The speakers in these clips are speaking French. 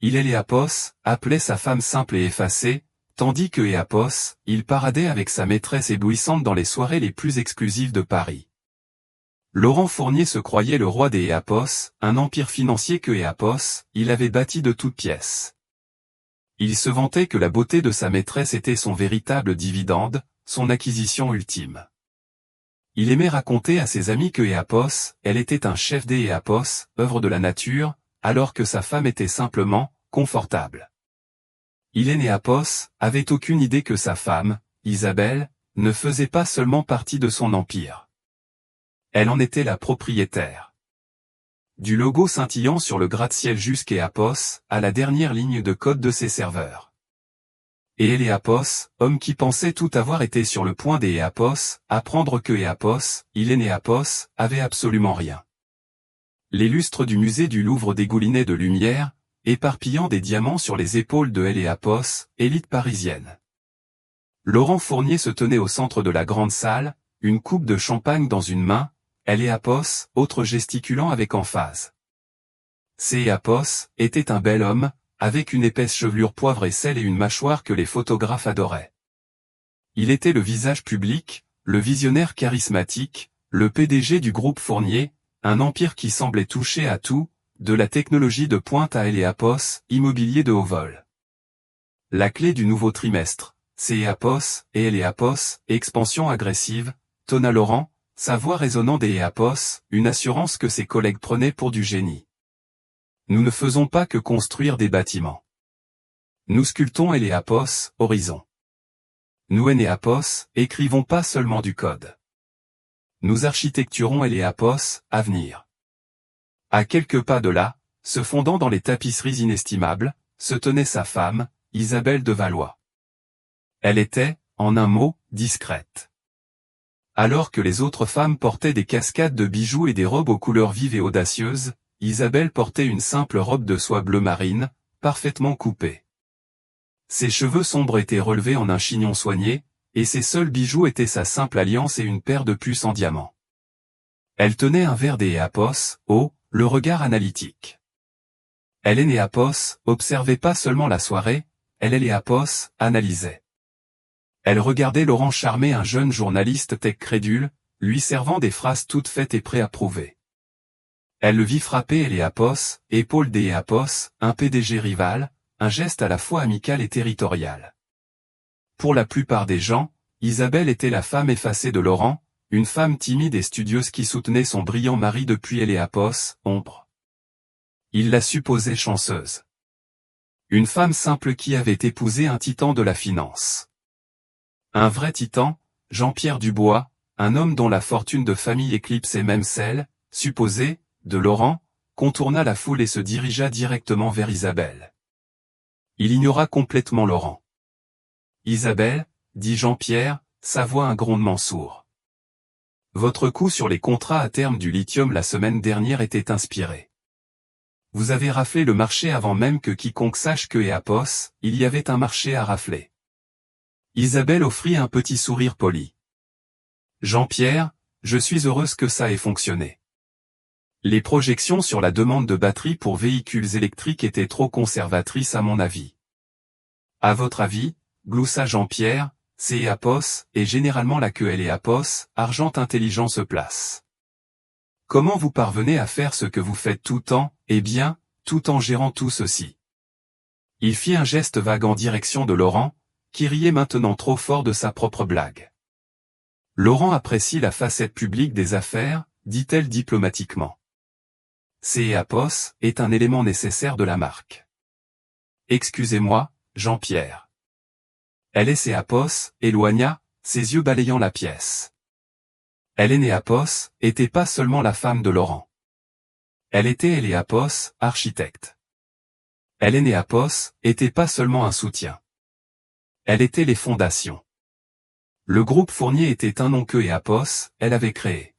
Il Éléapos appelait sa femme simple et effacée, tandis que Éapos, il paradait avec sa maîtresse éblouissante dans les soirées les plus exclusives de Paris. Laurent Fournier se croyait le roi des Éapos, un empire financier que Éapos, il avait bâti de toutes pièces. Il se vantait que la beauté de sa maîtresse était son véritable dividende, son acquisition ultime. Il aimait raconter à ses amis que Éapos, elle était un chef des Éapos, œuvre de la nature, alors que sa femme était simplement, confortable. Éléapos avait aucune idée que sa femme, Isabelle, ne faisait pas seulement partie de son empire. Elle en était la propriétaire. Du logo scintillant sur le gratte-ciel jusqu'Éapos, à la dernière ligne de code de ses serveurs. Et Éléapos, homme qui pensait tout avoir été sur le point des Éapos, apprendre que Éapos, Éléapos, avait absolument rien. Les lustres du musée du Louvre dégoulinaient de lumière, éparpillant des diamants sur les épaules de Éléapos, élite parisienne. Laurent Fournier se tenait au centre de la grande salle, une coupe de champagne dans une main, Éléapos, autre gesticulant avec emphase. Éléapos était un bel homme, avec une épaisse chevelure poivre et sel et une mâchoire que les photographes adoraient. Il était le visage public, le visionnaire charismatique, le PDG du groupe Fournier, un empire qui semblait toucher à tout, de la technologie de pointe à Éléapos, immobilier de haut vol. La clé du nouveau trimestre, Éléapos et Éléapos, expansion agressive, tonna Laurent, sa voix résonnant des Éléapos, une assurance que ses collègues prenaient pour du génie. Nous ne faisons pas que construire des bâtiments. Nous sculptons Éléapos, horizon. Nous Éléapos, écrivons pas seulement du code. Nous architecturons Éléapos, avenir. À quelques pas de là, se fondant dans les tapisseries inestimables, se tenait sa femme, Isabelle de Valois. Elle était, en un mot, discrète. Alors que les autres femmes portaient des cascades de bijoux et des robes aux couleurs vives et audacieuses, Isabelle portait une simple robe de soie bleu marine, parfaitement coupée. Ses cheveux sombres étaient relevés en un chignon soigné, et ses seuls bijoux étaient sa simple alliance et une paire de puces en diamant. Elle tenait un verre d'Éléapos, haut, le regard analytique. Éléapos observait pas seulement la soirée, Éléapos analysait. Elle regardait Laurent charmer un jeune journaliste tech crédule, lui servant des phrases toutes faites et préapprouvées. Elle le vit frapper Éléapos, épaule d'Éléapos, un PDG rival, un geste à la fois amical et territorial. Pour la plupart des gens, Isabelle était la femme effacée de Laurent, une femme timide et studieuse qui soutenait son brillant mari depuis Éléapos, ombre. Il la supposait chanceuse. Une femme simple qui avait épousé un titan de la finance. Un vrai titan, Jean-Pierre Dubois, un homme dont la fortune de famille éclipsait même celle, supposée, de Laurent, contourna la foule et se dirigea directement vers Isabelle. Il ignora complètement Laurent. Isabelle, dit Jean-Pierre, sa voix un grondement sourd. Votre coup sur les contrats à terme du lithium la semaine dernière était inspiré. Vous avez raflé le marché avant même que quiconque sache que Éléapos, il y avait un marché à rafler. Isabelle offrit un petit sourire poli. Jean-Pierre, je suis heureuse que ça ait fonctionné. Les projections sur la demande de batteries pour véhicules électriques étaient trop conservatrices à mon avis. À votre avis, gloussa Jean-Pierre, Éléapos est généralement là que Éléapos, argent intelligent se place. Comment vous parvenez à faire ce que vous faites tout en, eh bien, tout en gérant tout ceci? Il fit un geste vague en direction de Laurent, qui riait maintenant trop fort de sa propre blague. Laurent apprécie la facette publique des affaires, dit-elle diplomatiquement. Éléapos est un élément nécessaire de la marque. Excusez-moi, Jean-Pierre. Éléapos éloigna, ses yeux balayant la pièce. Éléapos était pas seulement la femme de Laurent. Elle était Éléapos, architecte. Éléapos était pas seulement un soutien. Elle était les fondations. Le groupe Fournier était un nom que Éléapos, elle avait créé.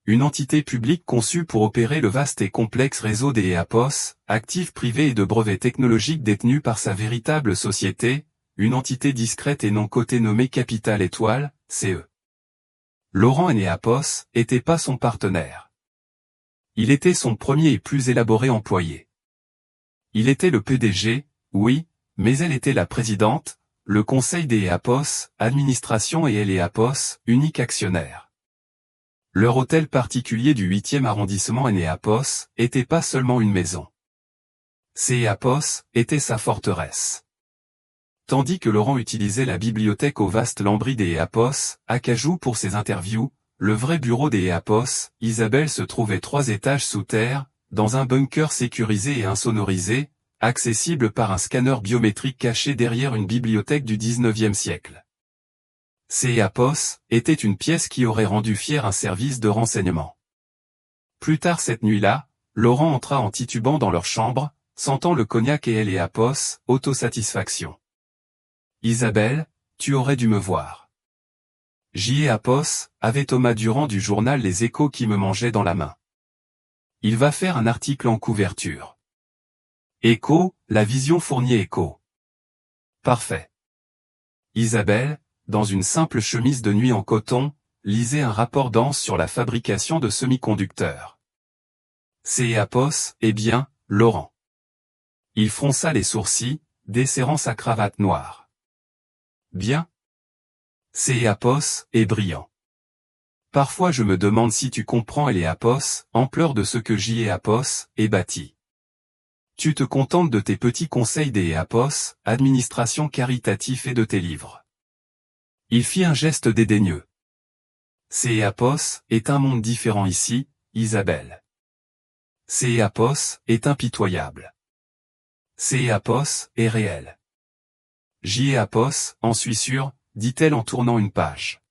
Une entité publique conçue pour opérer le vaste et complexe réseau des Éléapos, actifs privés et de brevets technologiques détenus par sa véritable société, une entité discrète et non cotée nommée Capital Étoile, CE. Laurent Éléapos était pas son partenaire. Il était son premier et plus élaboré employé. Il était le PDG, oui, mais elle était la présidente, le conseil des EAPOS, administration et EAPOS, unique actionnaire. Leur hôtel particulier du 8e arrondissement EAPOS était pas seulement une maison. Ces EAPOS étaient sa forteresse. Tandis que Laurent utilisait la bibliothèque au vaste lambris des EAPOS, à Cajou pour ses interviews, le vrai bureau des EAPOS, Isabelle se trouvait 3 étages sous terre, dans un bunker sécurisé et insonorisé, accessible par un scanner biométrique caché derrière une bibliothèque du 19e siècle. Ces EAPOS étaient une pièce qui aurait rendu fier un service de renseignement. Plus tard cette nuit-là, Laurent entra en titubant dans leur chambre, sentant le cognac et les EAPOS, autosatisfaction. Isabelle, tu aurais dû me voir. J. EAPOS, avait Thomas Durand du journal Les Échos qui me mangeait dans la main. Il va faire un article en couverture. Écho, la vision Fournier Écho. Parfait. Isabelle, dans une simple chemise de nuit en coton, lisait un rapport dense sur la fabrication de semi-conducteurs. C'est EAPOS, eh bien, Laurent. Il fronça les sourcils, desserrant sa cravate noire. Bien. C'est EAPOS, est brillant. Parfois je me demande si tu comprends EAPOS, ampleur de ce que EAPOS est bâti. Tu te contentes de tes petits conseils des EAPOS, administration caritative et de tes livres. Il fit un geste dédaigneux. C'est EAPOS est un monde différent ici, Isabelle. C'est EAPOS est impitoyable. C'est EAPOS est réel. EAPOS, en suis sûr, dit-elle en tournant une page.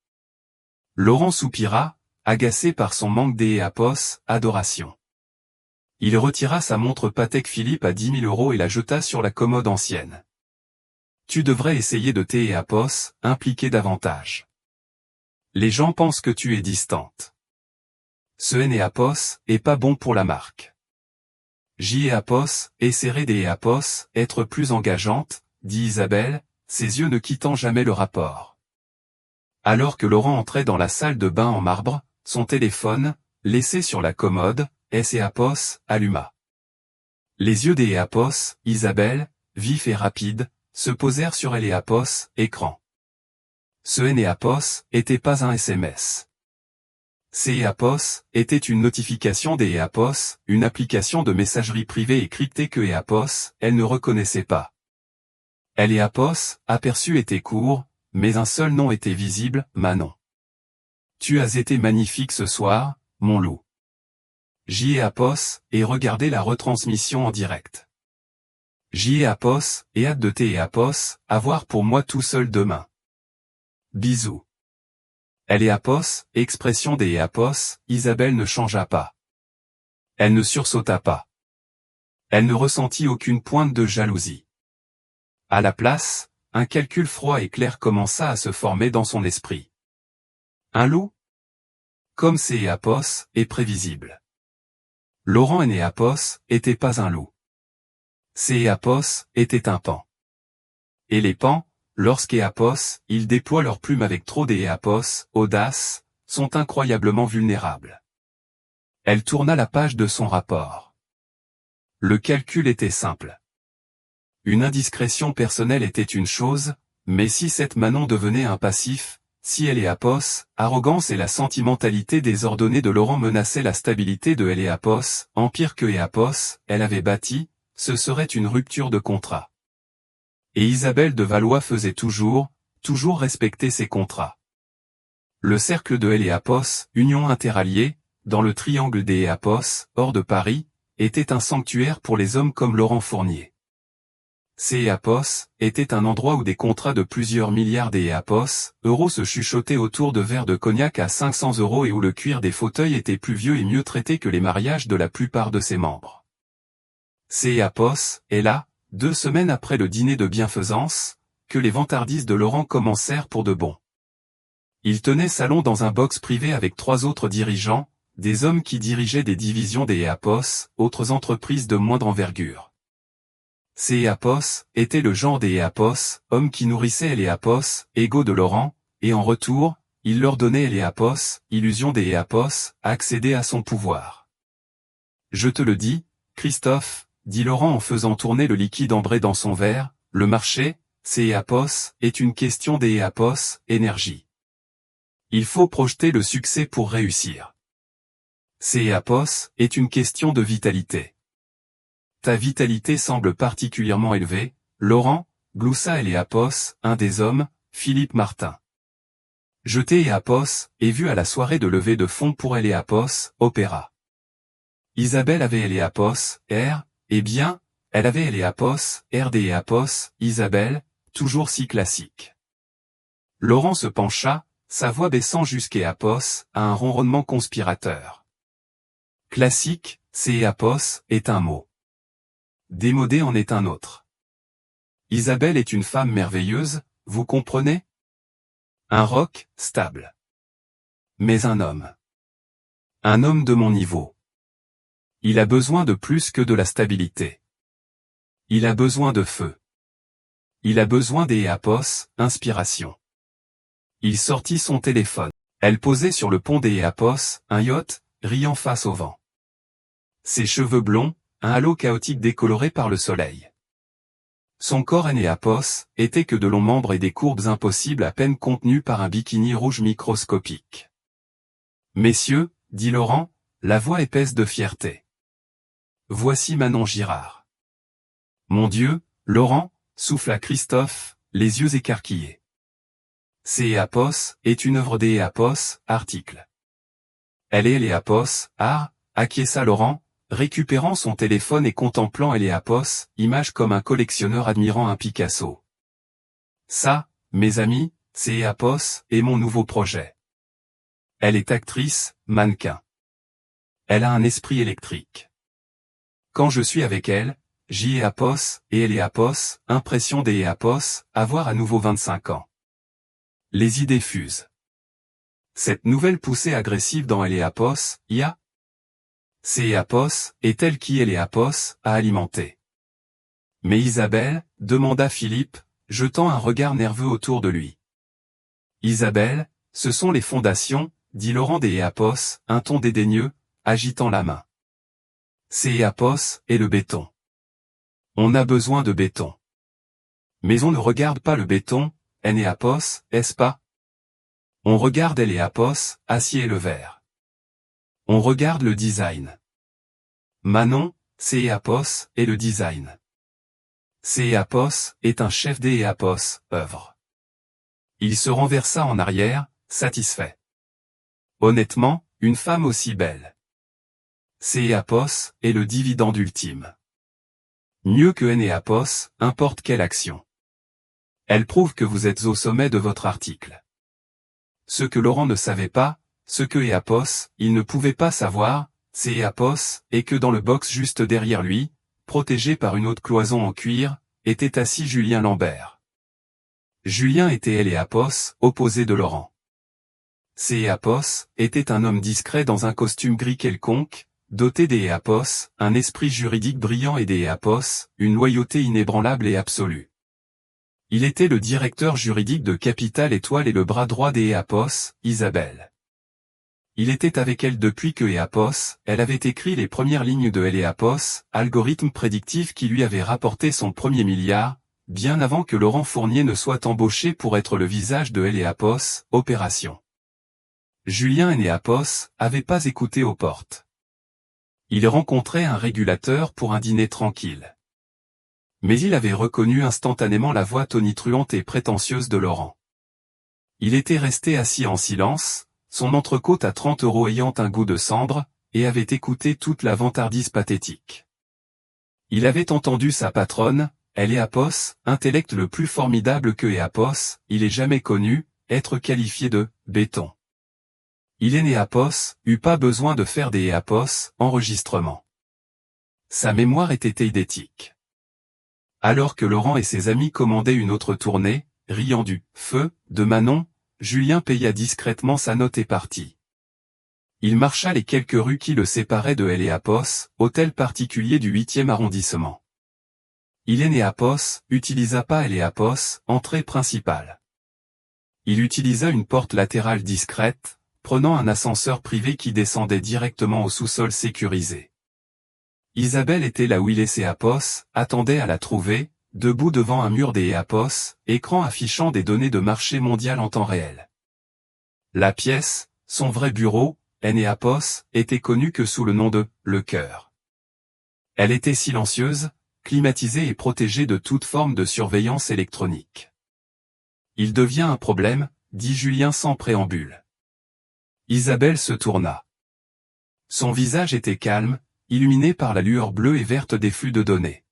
Laurent soupira, agacé par son manque d'EAPOS, adoration. Il retira sa montre Patek Philippe à 10 000 € et la jeta sur la commode ancienne. Tu devrais essayer de EAPOS, impliquer davantage. Les gens pensent que tu es distante. Ce EAPOS est pas bon pour la marque. EAPOS, essaierait d'EAPOS, être plus engageante, dit Isabelle, ses yeux ne quittant jamais le rapport. Alors que Laurent entrait dans la salle de bain en marbre, son téléphone, laissé sur la commode, EAPOS, alluma. Les yeux d'EAPOS, Isabelle, vifs et rapides, se posèrent sur EAPOS, écran. Ce EAPOS était pas un SMS. C'est EAPOS était une notification d'EAPOS, une application de messagerie privée et cryptée que EAPOS, elle ne reconnaissait pas. EAPOS, aperçu était court, mais un seul nom était visible, Manon. Tu as été magnifique ce soir, mon loup. EAPOS, et regardez la retransmission en direct. EAPOS, et hâte de EAPOS, à voir pour moi tout seul demain. Bisous. EAPOS, expression des EAPOS, Isabelle ne changea pas. Elle ne sursauta pas. Elle ne ressentit aucune pointe de jalousie. À la place, un calcul froid et clair commença à se former dans son esprit. Un loup? Comme c'est EAPOS, est prévisible. Laurent EAPOS, était pas un loup. C'est EAPOS, était un paon. Et les paons, lorsqu'EAPOS, ils déploient leurs plumes avec trop d'EAPOS, audace, sont incroyablement vulnérables. Elle tourna la page de son rapport. Le calcul était simple. Une indiscrétion personnelle était une chose, mais si cette Manon devenait un passif, si EAPOS, arrogance et la sentimentalité désordonnée de Laurent menaçaient la stabilité de EAPOS, empire que EAPOS, elle avait bâti, ce serait une rupture de contrat. Et Isabelle de Valois faisait toujours respecter ses contrats. Le cercle de EAPOS, union interalliée, dans le triangle des EAPOS, hors de Paris, était un sanctuaire pour les hommes comme Laurent Fournier. Ces EAPOS était un endroit où des contrats de plusieurs milliards d'EAPOS, euros se chuchotaient autour de verres de cognac à 500 € et où le cuir des fauteuils était plus vieux et mieux traité que les mariages de la plupart de ses membres. Ces EAPOS est là, 2 semaines après le dîner de bienfaisance, que les vantardises de Laurent commencèrent pour de bon. Il tenait salon dans un box privé avec 3 autres dirigeants, des hommes qui dirigeaient des divisions des EAPOS, autres entreprises de moindre envergure. Ces EAPOS étaient le genre des EAPOS, hommes qui nourrissaient les EAPOS, égaux de Laurent, et en retour, il leur donnait les EAPOS, illusion des EAPOS, à accéder à son pouvoir. Je te le dis, Christophe, dit Laurent en faisant tourner le liquide ambré dans son verre, le marché, CEAPOS, est une question d'EAPOS, énergie. Il faut projeter le succès pour réussir. CEAPOS est une question de vitalité. Ta vitalité semble particulièrement élevée, Laurent, gloussa Eléapos, un des hommes, Philippe Martin. Jeté Eléapos, et vu à la soirée de levée de fonds pour Eléapos, opéra. Isabelle avait Eléapos, R, eh bien, elle avait Eléapos, R d'Eléapos, Isabelle, toujours si classique. Laurent se pencha, sa voix baissant jusqu'Eléapos, à un ronronnement conspirateur. Classique, CEAPOS, est un mot. Démodé en est un autre. Isabelle est une femme merveilleuse, vous comprenez? Un roc, stable. Mais un homme. Un homme de mon niveau. Il a besoin de plus que de la stabilité. Il a besoin de feu. Il a besoin d'Eléapos, inspiration. Il sortit son téléphone. Elle posait sur le pont d'Eléapos, un yacht, riant face au vent. Ses cheveux blonds, un halo chaotique décoloré par le soleil. Son corps Eléapos, était que de longs membres et des courbes impossibles à peine contenues par un bikini rouge microscopique. Messieurs, dit Laurent, la voix épaisse de fierté. Voici Manon Girard. Mon Dieu, Laurent, souffla Christophe, les yeux écarquillés. CEAPOS est une œuvre d'Eléapos, article. Elle est Eléapos, art, acquiesça Laurent, récupérant son téléphone et contemplant Eléapos, image comme un collectionneur admirant un Picasso. Ça, mes amis, CEAPOS est mon nouveau projet. Elle est actrice, mannequin. Elle a un esprit électrique. Quand je suis avec elle, j'Eléapos et Eléapos, impression d'Eléapos, avoir à nouveau 25 ans. Les idées fusent. Cette nouvelle poussée agressive dans Eléapos, IA. CEAPOS est elle qui Eléapos a alimenté. Mais Isabelle, demanda Philippe, jetant un regard nerveux autour de lui. Isabelle, ce sont les fondations, dit Laurent d'Eléapos, un ton dédaigneux, agitant la main. CEAPOS est le béton. On a besoin de béton. Mais on ne regarde pas le béton, Eléapos, est-ce pas? On regarde Eléapos, acier et le verre. On regarde le design. Manon, CEAPOS, est le design. CEAPOS est un chef d'Eléapos, œuvre. Il se renversa en arrière, satisfait. Honnêtement, une femme aussi belle. CEAPOS est le dividende ultime. Mieux que Eléapos, importe quelle action. Elle prouve que vous êtes au sommet de votre article. Ce que Laurent ne savait pas, ce que Eléapos, il ne pouvait pas savoir, CEAPOS, et que dans le box juste derrière lui, protégé par une haute cloison en cuir, était assis Julien Lambert. Julien était Eléapos, opposé de Laurent. CEAPOS était un homme discret dans un costume gris quelconque, doté d'Eléapos, un esprit juridique brillant et d'Eléapos, une loyauté inébranlable et absolue. Il était le directeur juridique de Capital Étoile et le bras droit d'Eléapos, Isabelle. Il était avec elle depuis que Eléapos, elle avait écrit les premières lignes de Eléapos, algorithme prédictif qui lui avait rapporté son premier milliard, bien avant que Laurent Fournier ne soit embauché pour être le visage de Eléapos, opération. Julien Eléapos avait pas écouté aux portes. Il rencontrait un régulateur pour un dîner tranquille. Mais il avait reconnu instantanément la voix tonitruante et prétentieuse de Laurent. Il était resté assis en silence, son entrecôte à 30 € ayant un goût de cendre, et avait écouté toute la vantardise pathétique. Il avait entendu sa patronne, Eléapos, intellect le plus formidable que Eléapos, il ait jamais connu, être qualifié de « béton ». Il Eléapos, eut pas besoin de faire des Eléapos, enregistrements. Sa mémoire était eidétique. Alors que Laurent et ses amis commandaient une autre tournée, riant du « feu » de Manon, Julien paya discrètement sa note et partit. Il marcha les quelques rues qui le séparaient de Eléapos, hôtel particulier du 8e arrondissement. Eléapos utilisa pas Eléapos, entrée principale. Il utilisa une porte latérale discrète, prenant un ascenseur privé qui descendait directement au sous-sol sécurisé. Isabelle était là où il et Apos, attendait à la trouver, debout devant un mur des Apos, écran affichant des données de marché mondial en temps réel. La pièce, son vrai bureau, Apos, était connue que sous le nom de « Le Cœur ». Elle était silencieuse, climatisée et protégée de toute forme de surveillance électronique. Il devient un problème, dit Julien sans préambule. Isabelle se tourna. Son visage était calme, illuminé par la lueur bleue et verte des flux de données.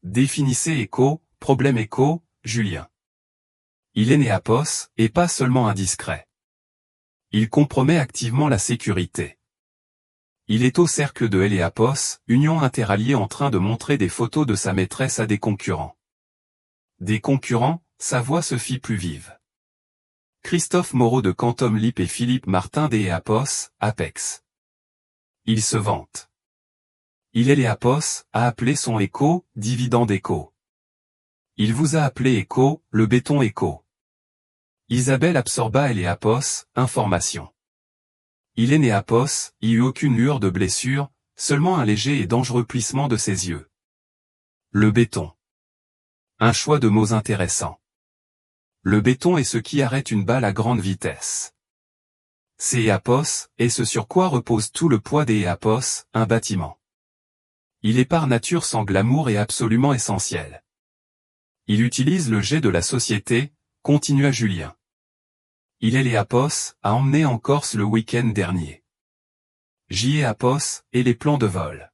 Définissez écho, problème écho, Julien. Il est Apos, et pas seulement indiscret. Il compromet activement la sécurité. Il est au cercle de Apos, union interalliée en train de montrer des photos de sa maîtresse à des concurrents. Des concurrents, sa voix se fit plus vive. Christophe Moreau de Quantum Leap et Philippe Martin des Apos, Apex. Il se vante. Il Apos a appelé son écho, dividende écho. Il vous a appelé écho, le béton écho. Isabelle absorba Apos, information. Il Apos, il eut aucune lueur de blessure, seulement un léger et dangereux plissement de ses yeux. Le béton. Un choix de mots intéressant. Le béton est ce qui arrête une balle à grande vitesse. C'est Apos, et ce sur quoi repose tout le poids des Apos, un bâtiment. Il est par nature sans glamour et absolument essentiel. Il utilise le jet de la société, continua Julien. Il Apos a emmené en Corse le week-end dernier. Apos et les plans de vol.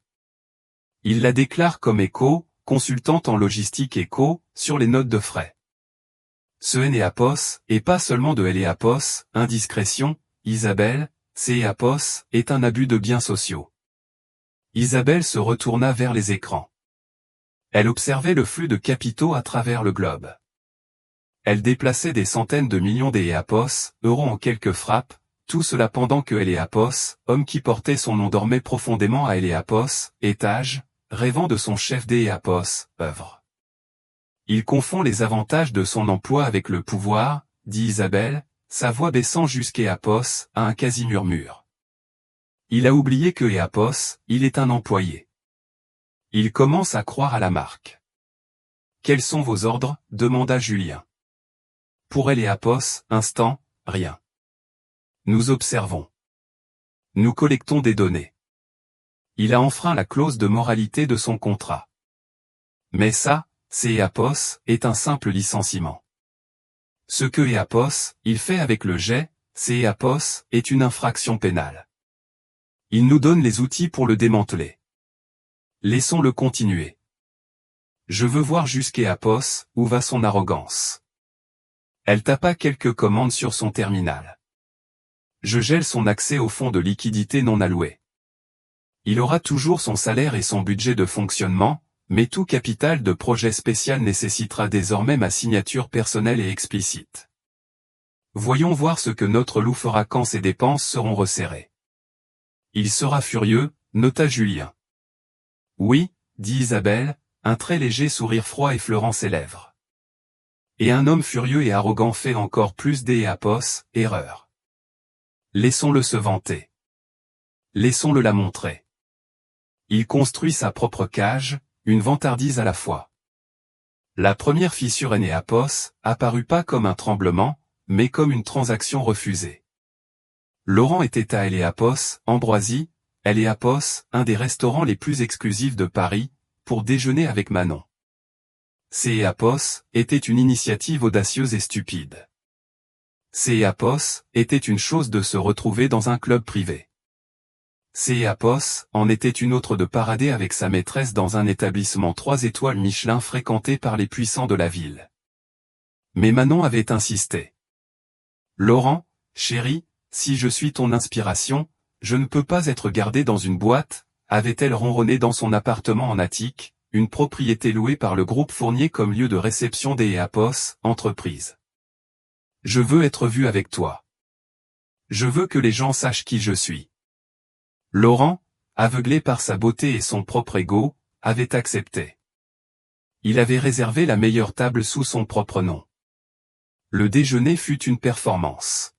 Il la déclare comme écho, consultante en logistique écho, sur les notes de frais. Ce Apos, et pas seulement de Apos, indiscrétion, Isabelle, Apos, est un abus de biens sociaux. Isabelle se retourna vers les écrans. Elle observait le flux de capitaux à travers le globe. Elle déplaçait des centaines de millions Apos, euros en quelques frappes, tout cela pendant que Apos, homme qui portait son nom dormait profondément à Apos, étage, rêvant de son chef Apos, œuvre. Il confond les avantages de son emploi avec le pouvoir, dit Isabelle, sa voix baissant jusqu'à Apos, à un quasi-murmure. Il a oublié que Apos, il est un employé. Il commence à croire à la marque. Quels sont vos ordres, demanda Julien. Pour Apos, instant, rien. Nous observons. Nous collectons des données. Il a enfreint la clause de moralité de son contrat. Mais ça, Apos, est un simple licenciement. Ce que Apos, il fait avec le jet, Apos, est une infraction pénale. Il nous donne les outils pour le démanteler. Laissons-le continuer. Je veux voir jusqu'à Apos, où va son arrogance. Elle tapa quelques commandes sur son terminal. Je gèle son accès au fonds de liquidité non alloué. Il aura toujours son salaire et son budget de fonctionnement, mais tout capital de projet spécial nécessitera désormais ma signature personnelle et explicite. Voyons voir ce que notre loup fera quand ses dépenses seront resserrées. Il sera furieux, nota Julien. Oui, dit Isabelle, un très léger sourire froid effleurant ses lèvres. Et un homme furieux et arrogant fait encore plus Apos, erreur. Laissons-le se vanter. Laissons-le la montrer. Il construit sa propre cage, une vantardise à la fois. La première fissure Apos apparut pas comme un tremblement, mais comme une transaction refusée. Laurent était à Apos, Ambroisie, Apos, un des restaurants les plus exclusifs de Paris, pour déjeuner avec Manon. Apos était une initiative audacieuse et stupide. Apos était une chose de se retrouver dans un club privé. Apos en était une autre de parader avec sa maîtresse dans un établissement 3 étoiles Michelin fréquenté par les puissants de la ville. Mais Manon avait insisté. Laurent, chéri, si je suis ton inspiration, je ne peux pas être gardé dans une boîte, avait-elle ronronné dans son appartement en attique, une propriété louée par le groupe Fournier comme lieu de réception des Apos, entreprise. Je veux être vu avec toi. Je veux que les gens sachent qui je suis. Laurent, aveuglé par sa beauté et son propre ego, avait accepté. Il avait réservé la meilleure table sous son propre nom. Le déjeuner fut une performance.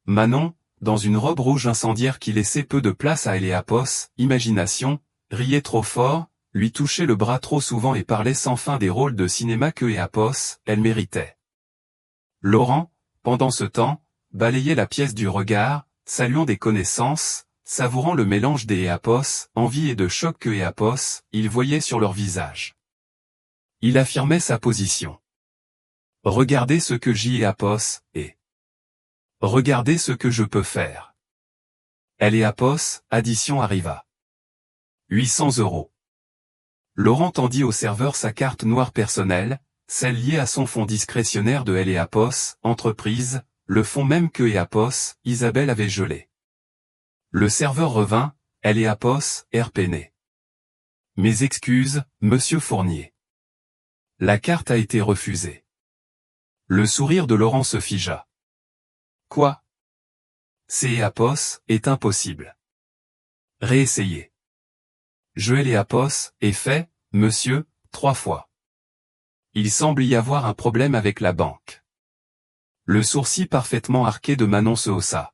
Manon, dans une robe rouge incendiaire qui laissait peu de place à Apos, imagination, riait trop fort, lui touchait le bras trop souvent et parlait sans fin des rôles de cinéma que Eapos, elle méritait. Laurent, pendant ce temps, balayait la pièce du regard, saluant des connaissances, savourant le mélange des Eapos, envie et de choc que Eapos, il voyait sur leur visage. Il affirmait sa position. Regardez ce que j'y Eapos, et regardez ce que je peux faire. Elle Eapos, addition arriva. 800 €. Laurent tendit au serveur sa carte noire personnelle, celle liée à son fonds discrétionnaire de Eapos, entreprise, le fonds même que Eapos, Isabelle avait gelé. Le serveur revint, Eapos, air peiné. Mes excuses, monsieur Fournier. La carte a été refusée. Le sourire de Laurent se figea. Quoi? C'est Eapos, est impossible. Réessayez. Je Eapos, est fait, monsieur, 3 fois. Il semble y avoir un problème avec la banque. Le sourcil parfaitement arqué de Manon se haussa.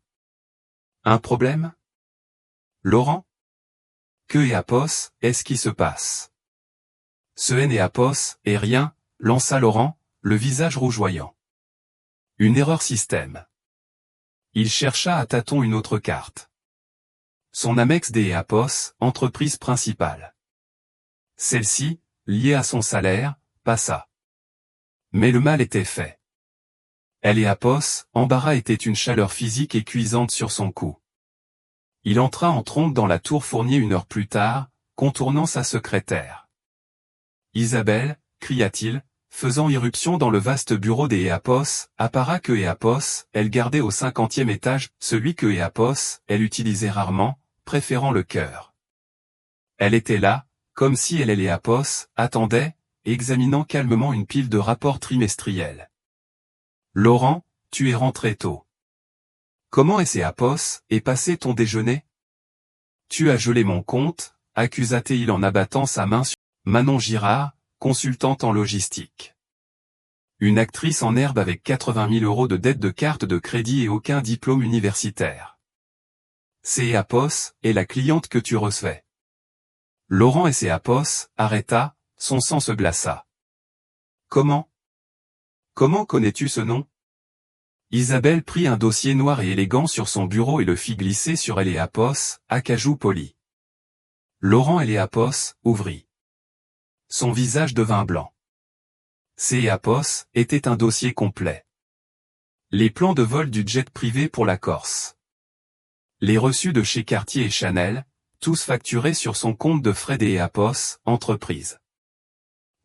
Un problème? Laurent? Que Eapos, est-ce qui se passe? Ce Eapos, et rien, lança Laurent, le visage rougeoyant. Une erreur système. Il chercha à tâtons une autre carte. Son Amex des Eapos, entreprise principale. Celle-ci, liée à son salaire, passa. Mais le mal était fait. Eapos, embarras était une chaleur physique et cuisante sur son cou. Il entra en trompe dans la tour Fournier 1 heure plus tard, contournant sa secrétaire. Isabelle, cria-t-il, faisant irruption dans le vaste bureau des Eapos, apparat que Eapos, elle gardait au 50e étage, celui que Eapos, elle utilisait rarement, préférant le cœur. Elle était là, comme si elle Eapos, attendait, examinant calmement une pile de rapports trimestriels. Laurent, tu es rentré tôt. Comment Eapos, est passé ton déjeuner? Tu as gelé mon compte, accusa-t-il en abattant sa main sur Manon Girard, consultante en logistique. Une actrice en herbe avec 80 000 € de dette de carte de crédit et aucun diplôme universitaire. C'est Eapos, et la cliente que tu recevais. Laurent Eapos, arrêta, son sang se glaça. Comment? Comment connais-tu ce nom? Isabelle prit un dossier noir et élégant sur son bureau et le fit glisser sur Eapos, acajou poli. Laurent Eapos, ouvrit. Son visage devint blanc. C'est Eapos, était un dossier complet. Les plans de vol du jet privé pour la Corse. Les reçus de chez Cartier et Chanel, tous facturés sur son compte de frais des Eapos, entreprise.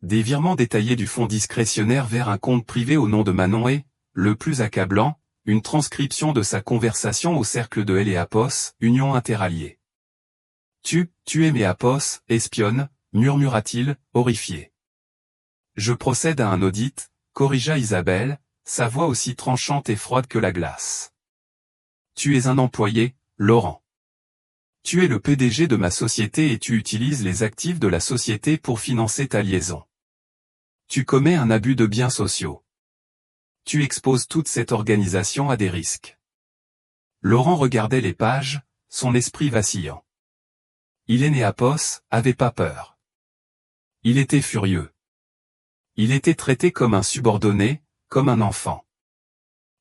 Des virements détaillés du fonds discrétionnaire vers un compte privé au nom de Manon et, le plus accablant, une transcription de sa conversation au cercle de Eapos, union interalliée. Tu es Eapos, espionne, murmura-t-il, horrifié. Je procède à un audit, corrigea Isabelle, sa voix aussi tranchante et froide que la glace. Tu es un employé, Laurent. Tu es le PDG de ma société et tu utilises les actifs de la société pour financer ta liaison. Tu commets un abus de biens sociaux. Tu exposes toute cette organisation à des risques. Laurent regardait les pages, son esprit vacillant. Eapos, avait pas peur. Il était furieux. Il était traité comme un subordonné, comme un enfant.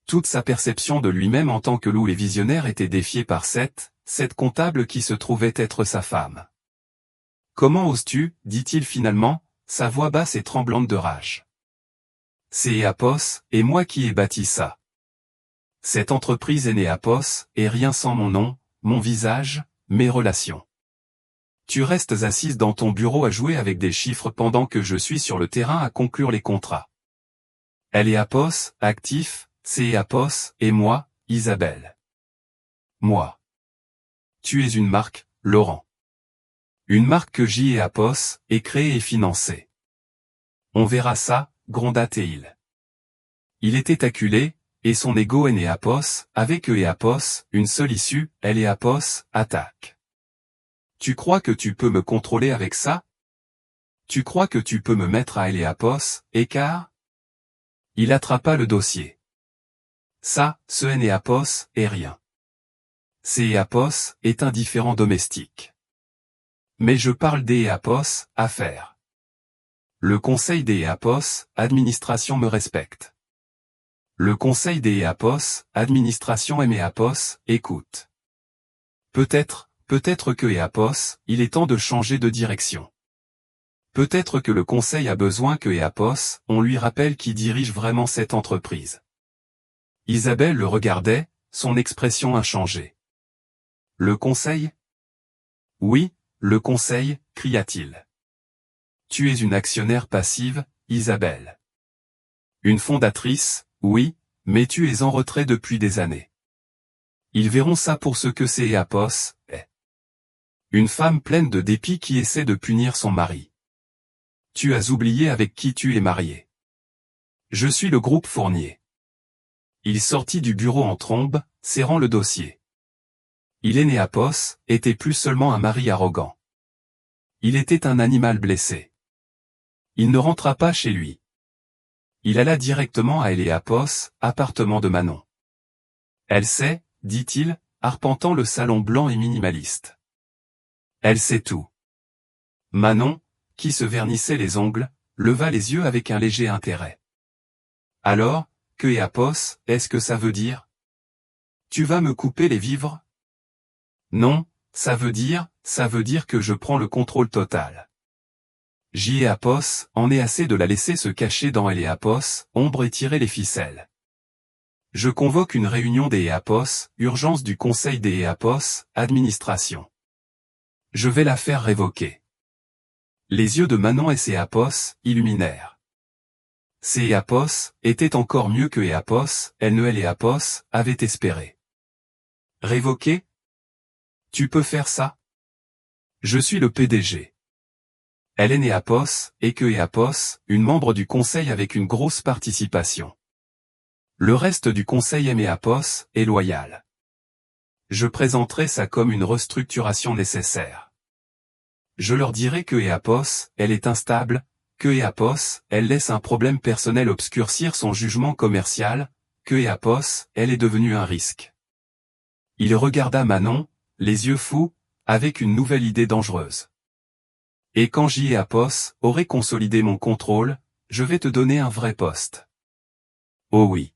Toute sa perception de lui-même en tant que loup et visionnaire était défiée par cette comptable qui se trouvait être sa femme. Comment oses-tu, dit-il finalement, sa voix basse et tremblante de rage. C'est Eapos, et moi qui ai bâti ça. Cette entreprise est Eapos, et rien sans mon nom, mon visage, mes relations. Tu restes assise dans ton bureau à jouer avec des chiffres pendant que je suis sur le terrain à conclure les contrats. Eapos, actif, c'est Eapos, et moi, Isabelle. Moi. Tu es une marque, Laurent. Une marque que Eapos, est créée et financée. On verra ça, gronda-t-il. Il était acculé, et son ego Eapos, avec Eapos, une seule issue, Eapos, attaque. Tu crois que tu peux me contrôler avec ça? Tu crois que tu peux me mettre à Eapos, écart? Il attrapa le dossier. Ça, ce Eapos, est rien. C'est Eapos, est un différend domestique. Mais je parle des EAPOS, affaires. Le conseil des EAPOS, administration me respecte. Le conseil des EAPOS, administration et EAPOS, écoute. Peut-être que EAPOS, il est temps de changer de direction. Peut-être que le conseil a besoin que EAPOS, on lui rappelle qui dirige vraiment cette entreprise. Isabelle le regardait, son expression a changé. Le conseil? Oui, le conseil, cria-t-il. Tu es une actionnaire passive, Isabelle. Une fondatrice, oui, mais tu es en retrait depuis des années. Ils verront ça pour ce que c'est EAPOS, est. Une femme pleine de dépit qui essaie de punir son mari. Tu as oublié avec qui tu es marié. Je suis le groupe Fournier. Il sortit du bureau en trombe, serrant le dossier. Il est EAPOS, était plus seulement un mari arrogant. Il était un animal blessé. Il ne rentra pas chez lui. Il alla directement à EAPOS, appartement de Manon. Elle sait, dit-il, arpentant le salon blanc et minimaliste. Elle sait tout. Manon, qui se vernissait les ongles, leva les yeux avec un léger intérêt. Alors, que EAPOS, est-ce que ça veut dire? Tu vas me couper les vivres? Non, ça veut dire que je prends le contrôle total. EAPOS, en est assez de la laisser se cacher dans EAPOS, ombre et tirer les ficelles. Je convoque une réunion des EAPOS, urgence du conseil des EAPOS, administration. Je vais la faire révoquer. Les yeux de Manon et ses EAPOS illuminèrent. Ces EAPOS étaient encore mieux que EAPOS, EAPOS avait espéré. Révoquer? Tu peux faire ça? Je suis le PDG. Elle est EAPOS, et que EAPOS, une membre du conseil avec une grosse participation. Le reste du conseil EAPOS est loyal. Je présenterai ça comme une restructuration nécessaire. Je leur dirai que EAPOS, elle est instable, que EAPOS, elle laisse un problème personnel obscurcir son jugement commercial, que EAPOS, elle est devenue un risque. Il regarda Manon, les yeux fous, avec une nouvelle idée dangereuse. Et quand EAPOS aurait consolidé mon contrôle, je vais te donner un vrai poste. Oh oui.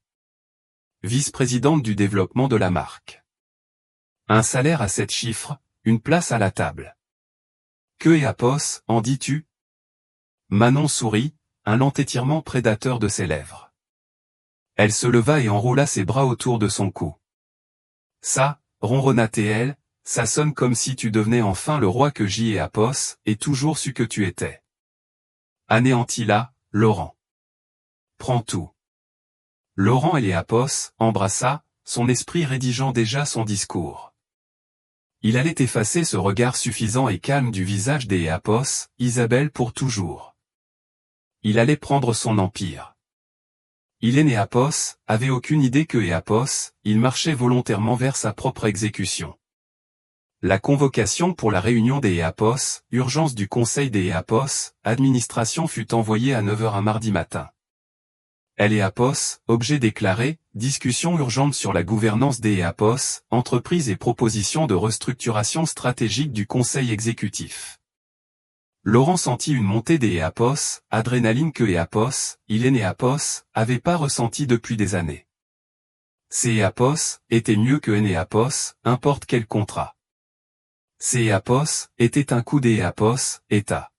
Vice-présidente du développement de la marque. Un salaire à 7 chiffres, une place à la table. Que EAPOS, en dis-tu? Manon sourit, un lent étirement prédateur de ses lèvres. Elle se leva et enroula ses bras autour de son cou. Ça, ronronna-t-elle, ça sonne comme si tu devenais enfin le roi que EAPOS ait toujours su que tu étais. Anéantis-la, Laurent. Prends tout. Laurent EAPOS embrassa, son esprit rédigeant déjà son discours. Il allait effacer ce regard suffisant et calme du visage des EAPOS, Isabelle pour toujours. Il allait prendre son empire. EAPOS avait aucune idée que EAPOS, il marchait volontairement vers sa propre exécution. La convocation pour la réunion des EAPOS, urgence du conseil des EAPOS, administration fut envoyée à 9h un mardi matin. EAPOS, objet déclaré, discussion urgente sur la gouvernance des EAPOS, entreprise et proposition de restructuration stratégique du conseil exécutif. Laurent sentit une montée des EAPOS, adrénaline que EAPOS, EAPOS, avait pas ressenti depuis des années. Ces EAPOS étaient mieux que EAPOS, importe quel contrat. Ces EAPOS était un coup des EAPOS, État.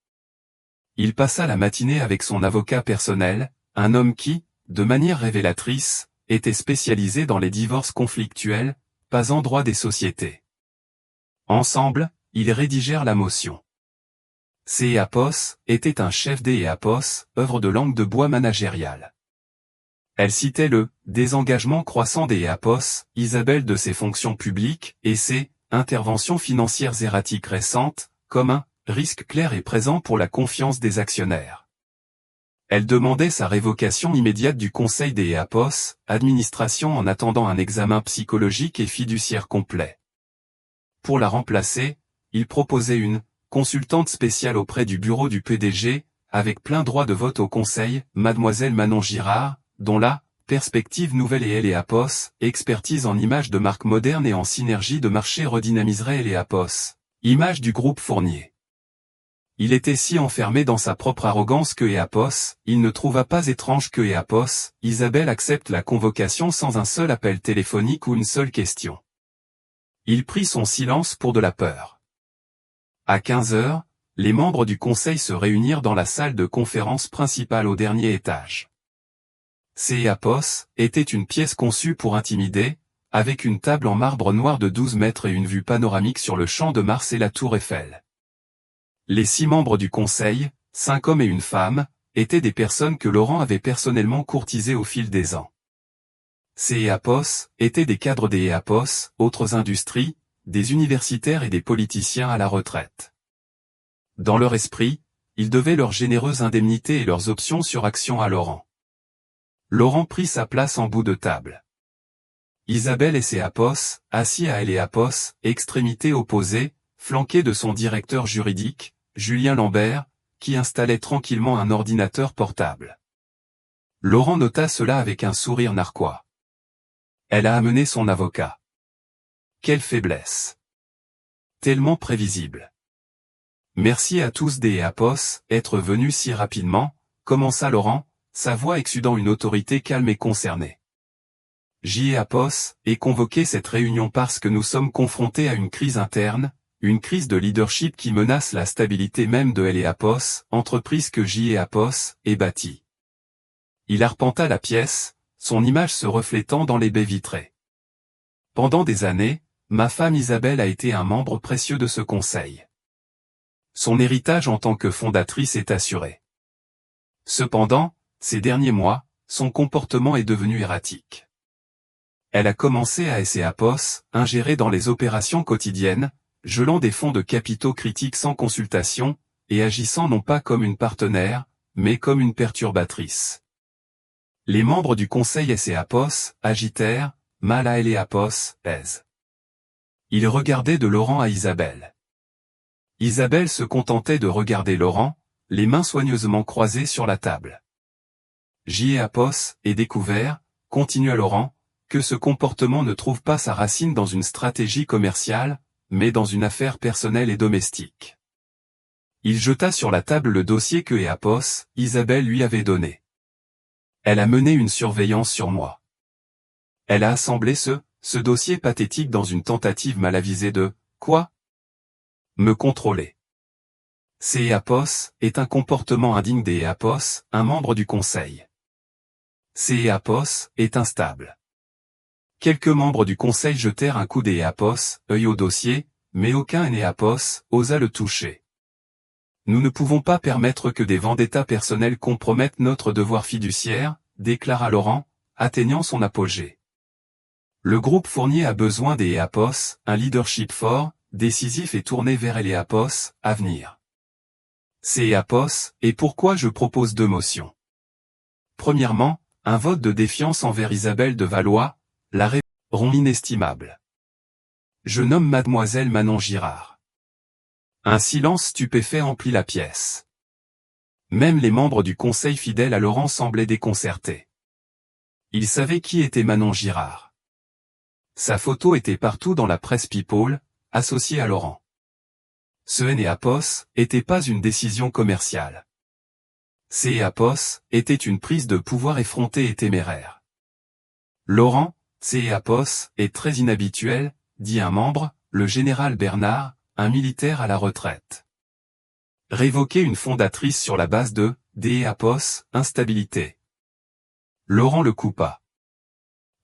Il passa la matinée avec son avocat personnel, un homme qui, de manière révélatrice, était spécialisé dans les divorces conflictuels, pas en droit des sociétés. Ensemble, ils rédigèrent la motion. Ces EAPOS était un chef des EAPOS, œuvre de langue de bois managériale. Elle citait le désengagement croissant des EAPOS, Isabelle de ses fonctions publiques, et ses interventions financières erratiques récentes, comme un risque clair et présent pour la confiance des actionnaires. Elle demandait sa révocation immédiate du conseil des EAPOS, administration en attendant un examen psychologique et fiduciaire complet. Pour la remplacer, il proposait une consultante spéciale auprès du bureau du PDG, avec plein droit de vote au conseil, mademoiselle Manon Girard, dont la perspective nouvelle et EAPOS, expertise en images de marque moderne et en synergie de marché redynamiserait EAPOS, image du groupe Fournier. Il était si enfermé dans sa propre arrogance que Éapos, il ne trouva pas étrange que Éapos, Isabelle accepte la convocation sans un seul appel téléphonique ou une seule question. Il prit son silence pour de la peur. À 15 heures, les membres du conseil se réunirent dans la salle de conférence principale au dernier étage. Éapos était une pièce conçue pour intimider, avec une table en marbre noir de 12 mètres et une vue panoramique sur le champ de Mars et la tour Eiffel. Les 6 membres du conseil, 5 hommes et une femme, étaient des personnes que Laurent avait personnellement courtisées au fil des ans. Ces Éapos étaient des cadres des Éapos, autres industries, des universitaires et des politiciens à la retraite. Dans leur esprit, ils devaient leurs généreuses indemnités et leurs options sur actions à Laurent. Laurent prit sa place en bout de table. Isabelle et Éapos, assis à Éapos, extrémités opposées, flanqués de son directeur juridique, Julien Lambert, qui installait tranquillement un ordinateur portable. Laurent nota cela avec un sourire narquois. Elle a amené son avocat. Quelle faiblesse. Tellement prévisible. Merci à tous des Éapos, être venus si rapidement, commença Laurent, sa voix exsudant une autorité calme et concernée. Éapos est convoqué cette réunion parce que nous sommes confrontés à une crise interne, une crise de leadership qui menace la stabilité même de Éapos, entreprise que Éapos est bâtie. Il arpenta la pièce, son image se reflétant dans les baies vitrées. Pendant des années, ma femme Isabelle a été un membre précieux de ce conseil. Son héritage en tant que fondatrice est assuré. Cependant, ces derniers mois, son comportement est devenu erratique. Elle a commencé à Éapos, ingérer dans les opérations quotidiennes, gelant des fonds de capitaux critiques sans consultation, et agissant non pas comme une partenaire, mais comme une perturbatrice. Les membres du conseil Éapos agitèrent, mal à Éapos, aise. Ils regardaient de Laurent à Isabelle. Isabelle se contentait de regarder Laurent, les mains soigneusement croisées sur la table. Éapos est découvert, continua Laurent, que ce comportement ne trouve pas sa racine dans une stratégie commerciale, mais dans une affaire personnelle et domestique. Il jeta sur la table le dossier que Éapos, Isabelle lui avait donné. Elle a mené une surveillance sur moi. Elle a assemblé ce dossier pathétique dans une tentative mal avisée de, quoi? Me contrôler. Éapos est un comportement indigne des Éapos, un membre du conseil. Éapos est instable. Quelques membres du conseil jetèrent un coup d'Éapos, œil au dossier, mais aucun Éapos osa le toucher. Nous ne pouvons pas permettre que des vendettas personnels compromettent notre devoir fiduciaire, déclara Laurent, atteignant son apogée. Le groupe Fournier a besoin des Éapos, un leadership fort, décisif et tourné vers Éapos, à venir. Éapos, et pourquoi je propose 2 motions. Premièrement, un vote de défiance envers Isabelle de Valois, la raison inestimable. Je nomme mademoiselle Manon Girard. Un silence stupéfait emplit la pièce. Même les membres du conseil fidèles à Laurent semblaient déconcertés. Ils savaient qui était Manon Girard. Sa photo était partout dans la presse people, associée à Laurent. Ce Éapos était pas une décision commerciale. Éapos était une prise de pouvoir effrontée et téméraire. Laurent, Éapos est très inhabituel, dit un membre, le général Bernard, un militaire à la retraite. Révoquer une fondatrice sur la base de Éapos, instabilité. Laurent le coupa.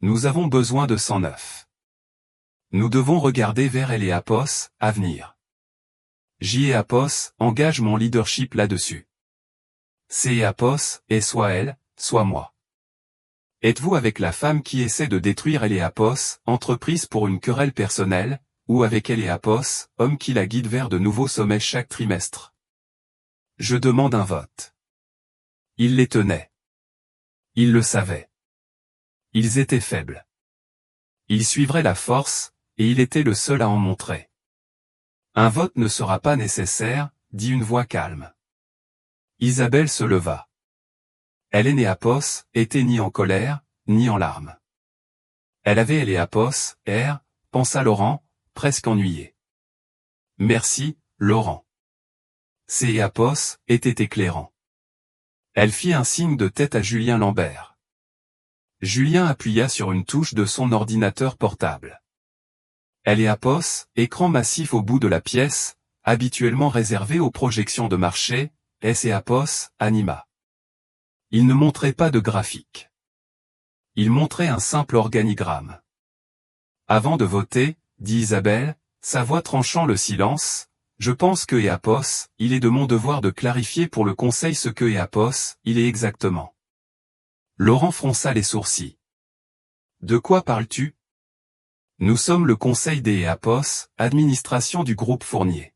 Nous avons besoin de 109. Nous devons regarder vers Éapos, à venir. Éapos engage mon leadership là-dessus. Éapos est soit elle, soit moi. Êtes-vous avec la femme qui essaie de détruire Éapos, entreprise pour une querelle personnelle, ou avec Éapos, homme qui la guide vers de nouveaux sommets chaque trimestre? Je demande un vote. Ils les tenaient. Ils le savaient. Ils étaient faibles. Ils suivraient la force, et il était le seul à en montrer. Un vote ne sera pas nécessaire, dit une voix calme. Isabelle se leva. Éapos était ni en colère, ni en larmes. Elle avait Éapos, air, pensa Laurent, presque ennuyé. Merci, Laurent. CEAPOS était éclairant. Elle fit un signe de tête à Julien Lambert. Julien appuya sur une touche de son ordinateur portable. LEAPOS, écran massif au bout de la pièce, habituellement réservé aux projections de marché, SEAPOS, anima. Il ne montrait pas de graphique. Il montrait un simple organigramme. Avant de voter, dit Isabelle, sa voix tranchant le silence, je pense que EAPOS, il est de mon devoir de clarifier pour le Conseil ce que EAPOS, il est exactement. Laurent fronça les sourcils. De quoi parles-tu? Nous sommes le Conseil des EAPOS, administration du groupe Fournier.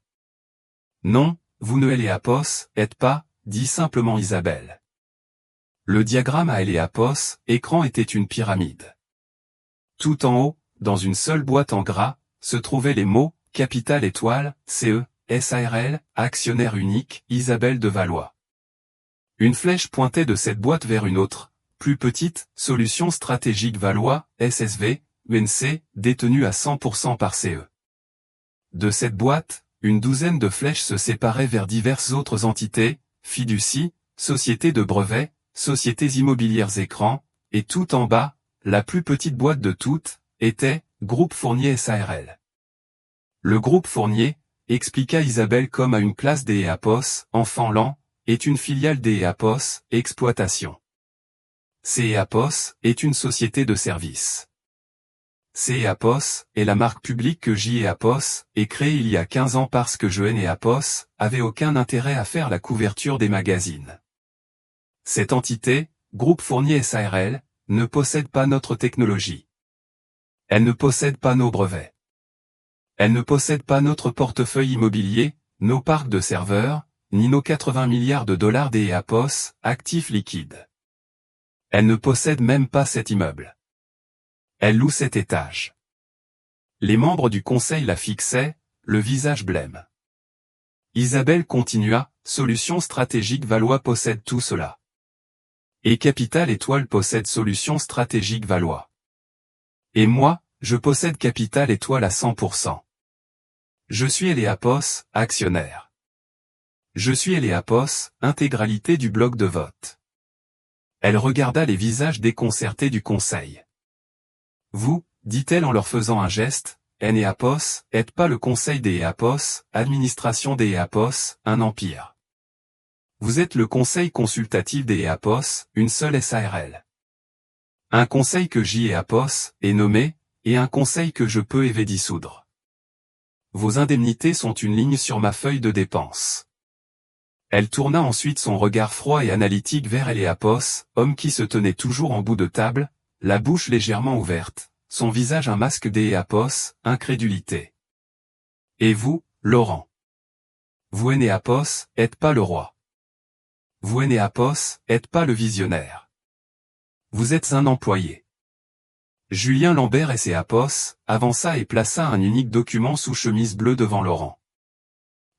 Non, vous ne EAPOS, êtes pas, dit simplement Isabelle. Le diagramme à EAPOS, écran était une pyramide. Tout en haut, dans une seule boîte en gras, se trouvaient les mots, Capital Étoile, CE, SARL, actionnaire unique, Isabelle de Valois. Une flèche pointait de cette boîte vers une autre, plus petite, Solutions Stratégiques Valois, SSV, UNC, détenue à 100% par CE. De cette boîte, une douzaine de flèches se séparaient vers diverses autres entités, fiducie, sociétés de brevets, sociétés immobilières écrans, et tout en bas, la plus petite boîte de toutes, était, Groupe Fournier SARL. Le groupe Fournier, expliqua Isabelle comme à une classe des EAPOS, enfant lent, est une filiale des EAPOS, exploitation. CEAPOS est une société de services. CEAPOS est la marque publique que JEAPOS est créée il y a 15 ans parce que JEAPOS avait aucun intérêt à faire la couverture des magazines. Cette entité, Groupe Fournier SARL, ne possède pas notre technologie. Elle ne possède pas nos brevets. Elle ne possède pas notre portefeuille immobilier, nos parcs de serveurs, ni nos 80 milliards de dollars des EAPOS, actifs liquides. Elle ne possède même pas cet immeuble. Elle loue cet étage. Les membres du conseil la fixaient, le visage blême. Isabelle continua, Solutions Stratégiques Valois possède tout cela. Et Capital Étoile possède Solutions Stratégiques Valois. Et moi, je possède Capital Étoile à 100%. Je suis EAPOS, actionnaire. Je suis EAPOS, intégralité du bloc de vote. Elle regarda les visages déconcertés du conseil. Vous, dit-elle en leur faisant un geste, EAPOS, êtes pas le conseil des EAPOS, administration des EAPOS, un empire. Vous êtes le conseil consultatif des EAPOS, une seule SARL. Un conseil que JEAPOS est nommé, et un conseil que je peux dissoudre. Vos indemnités sont une ligne sur ma feuille de dépenses. Elle tourna ensuite son regard froid et analytique vers EAPOS, homme qui se tenait toujours en bout de table, la bouche légèrement ouverte, son visage un masque d'EAPOS, incrédulité. Et vous, Laurent? Vous EAPOS, êtes pas le roi. Vous EAPOS, êtes pas le visionnaire. Vous êtes un employé. Julien Lambert SEAPOS, avança et plaça un unique document sous chemise bleue devant Laurent.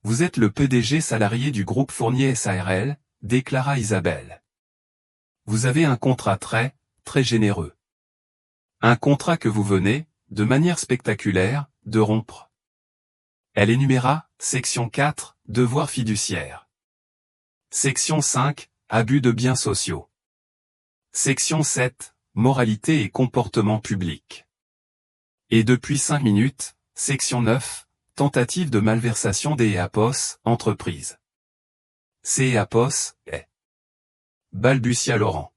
Vous êtes le PDG salarié du groupe Fournier SARL, déclara Isabelle. Vous avez un contrat très généreux. Un contrat que vous venez, de manière spectaculaire, de rompre. Elle énuméra, section 4, devoirs fiduciaires. Section 5, abus de biens sociaux. Section 7, moralité et comportement public. Et depuis 5 minutes, section 9, tentative de malversation des EAPOS, entreprise. CEAPOS est. Balbutia Laurent.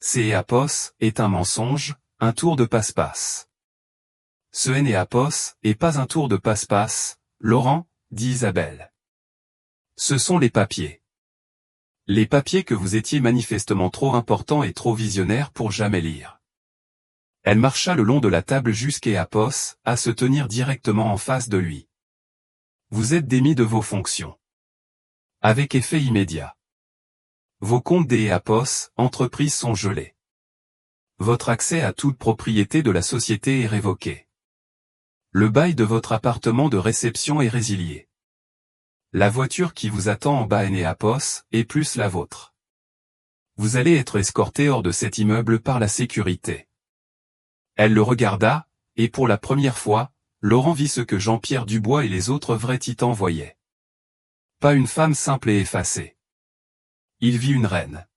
CEAPOS est un mensonge, un tour de passe-passe. Ce EAPOS est pas un tour de passe-passe, Laurent, dit Isabelle. Ce sont les papiers. Les papiers que vous étiez manifestement trop importants et trop visionnaires pour jamais lire. Elle marcha le long de la table jusqu'à EAPOS, à se tenir directement en face de lui. Vous êtes démis de vos fonctions. Avec effet immédiat. Vos comptes des EAPOS, entreprises sont gelés. Votre accès à toute propriété de la société est révoqué. Le bail de votre appartement de réception est résilié. La voiture qui vous attend en bas EAPOS, est plus la vôtre. Vous allez être escorté hors de cet immeuble par la sécurité. Elle le regarda, et pour la première fois, Laurent vit ce que Jean-Pierre Dubois et les autres vrais titans voyaient. Pas une femme simple et effacée. Il vit une reine.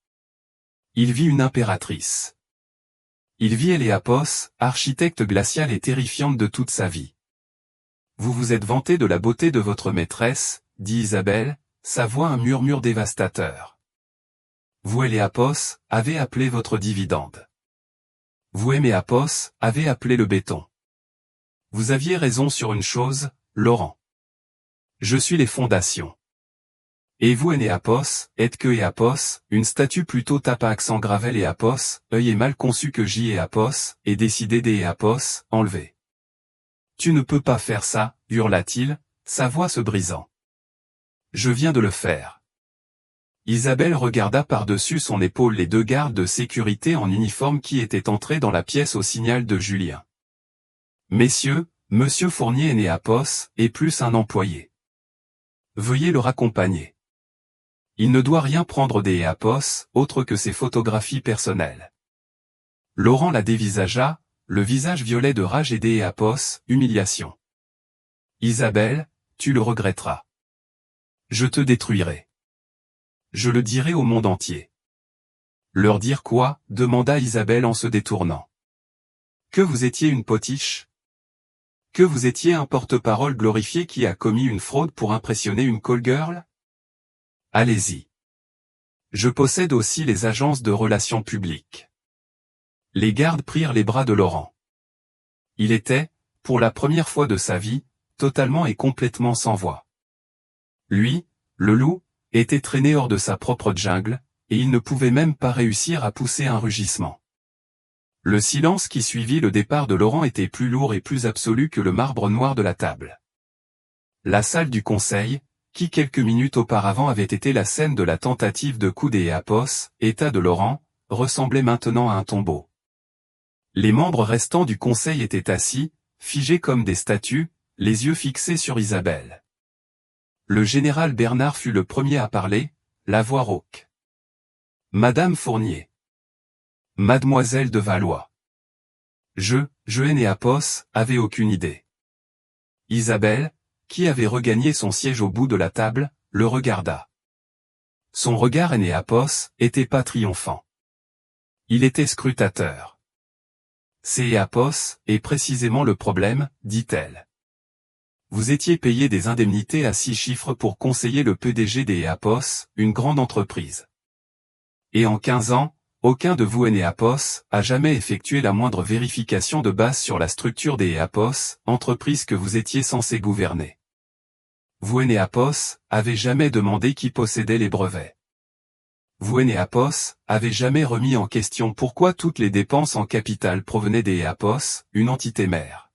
Il vit une impératrice. Il vit Eléapos, architecte glaciale et terrifiante de toute sa vie. Vous vous êtes vanté de la beauté de votre maîtresse, dit Isabelle, sa voix un murmure dévastateur. Vous Eléapos, avez appelé votre dividende. Vous Éméapos, avez appelé le béton. Vous aviez raison sur une chose, Laurent. Je suis les fondations. Et vous Énéapos, êtes que Éapos, une statue plutôt tapa accent gravel Éapos, œil est mal conçu que J Éapos, et décidé des Éapos, enlevé. Tu ne peux pas faire ça, hurla-t-il, sa voix se brisant. Je viens de le faire. Isabelle regarda par-dessus son épaule les deux gardes de sécurité en uniforme qui étaient entrés dans la pièce au signal de Julien. Messieurs, Monsieur Fournier Énéapos, est plus un employé. Veuillez le raccompagner. Il ne doit rien prendre des Éapos, autre que ses photographies personnelles. Laurent la dévisagea, le visage violet de rage et des Éapos, humiliation. Isabelle, tu le regretteras. Je te détruirai. Je le dirai au monde entier. Leur dire quoi? Demanda Isabelle en se détournant. Que vous étiez une potiche? Que vous étiez un porte-parole glorifié qui a commis une fraude pour impressionner une call girl? Allez-y. Je possède aussi les agences de relations publiques. Les gardes prirent les bras de Laurent. Il était, pour la première fois de sa vie, totalement et complètement sans voix. Lui, le loup, était traîné hors de sa propre jungle, et il ne pouvait même pas réussir à pousser un rugissement. Le silence qui suivit le départ de Laurent était plus lourd et plus absolu que le marbre noir de la table. La salle du conseil, qui quelques minutes auparavant avait été la scène de la tentative de coup des Éapos, état de Laurent, ressemblait maintenant à un tombeau. Les membres restants du conseil étaient assis, figés comme des statues, les yeux fixés sur Isabelle. Le général Bernard fut le premier à parler, la voix rauque. Madame Fournier. Mademoiselle de Valois. Je Énéapos, avait aucune idée. Isabelle, qui avait regagné son siège au bout de la table, le regarda. Son regard Énéapos était pas triomphant. Il était scrutateur. C'est Éapos, et précisément le problème, dit-elle. Vous étiez payé des indemnités à 6 chiffres pour conseiller le PDG des Éapos, une grande entreprise. Et en 15 ans, aucun de vous Énéapos a jamais effectué la moindre vérification de base sur la structure des Éapos, entreprise que vous étiez censé gouverner. Vous Énéapos avez jamais demandé qui possédait les brevets. Vous Énéapos avez jamais remis en question pourquoi toutes les dépenses en capital provenaient des Éapos, une entité mère.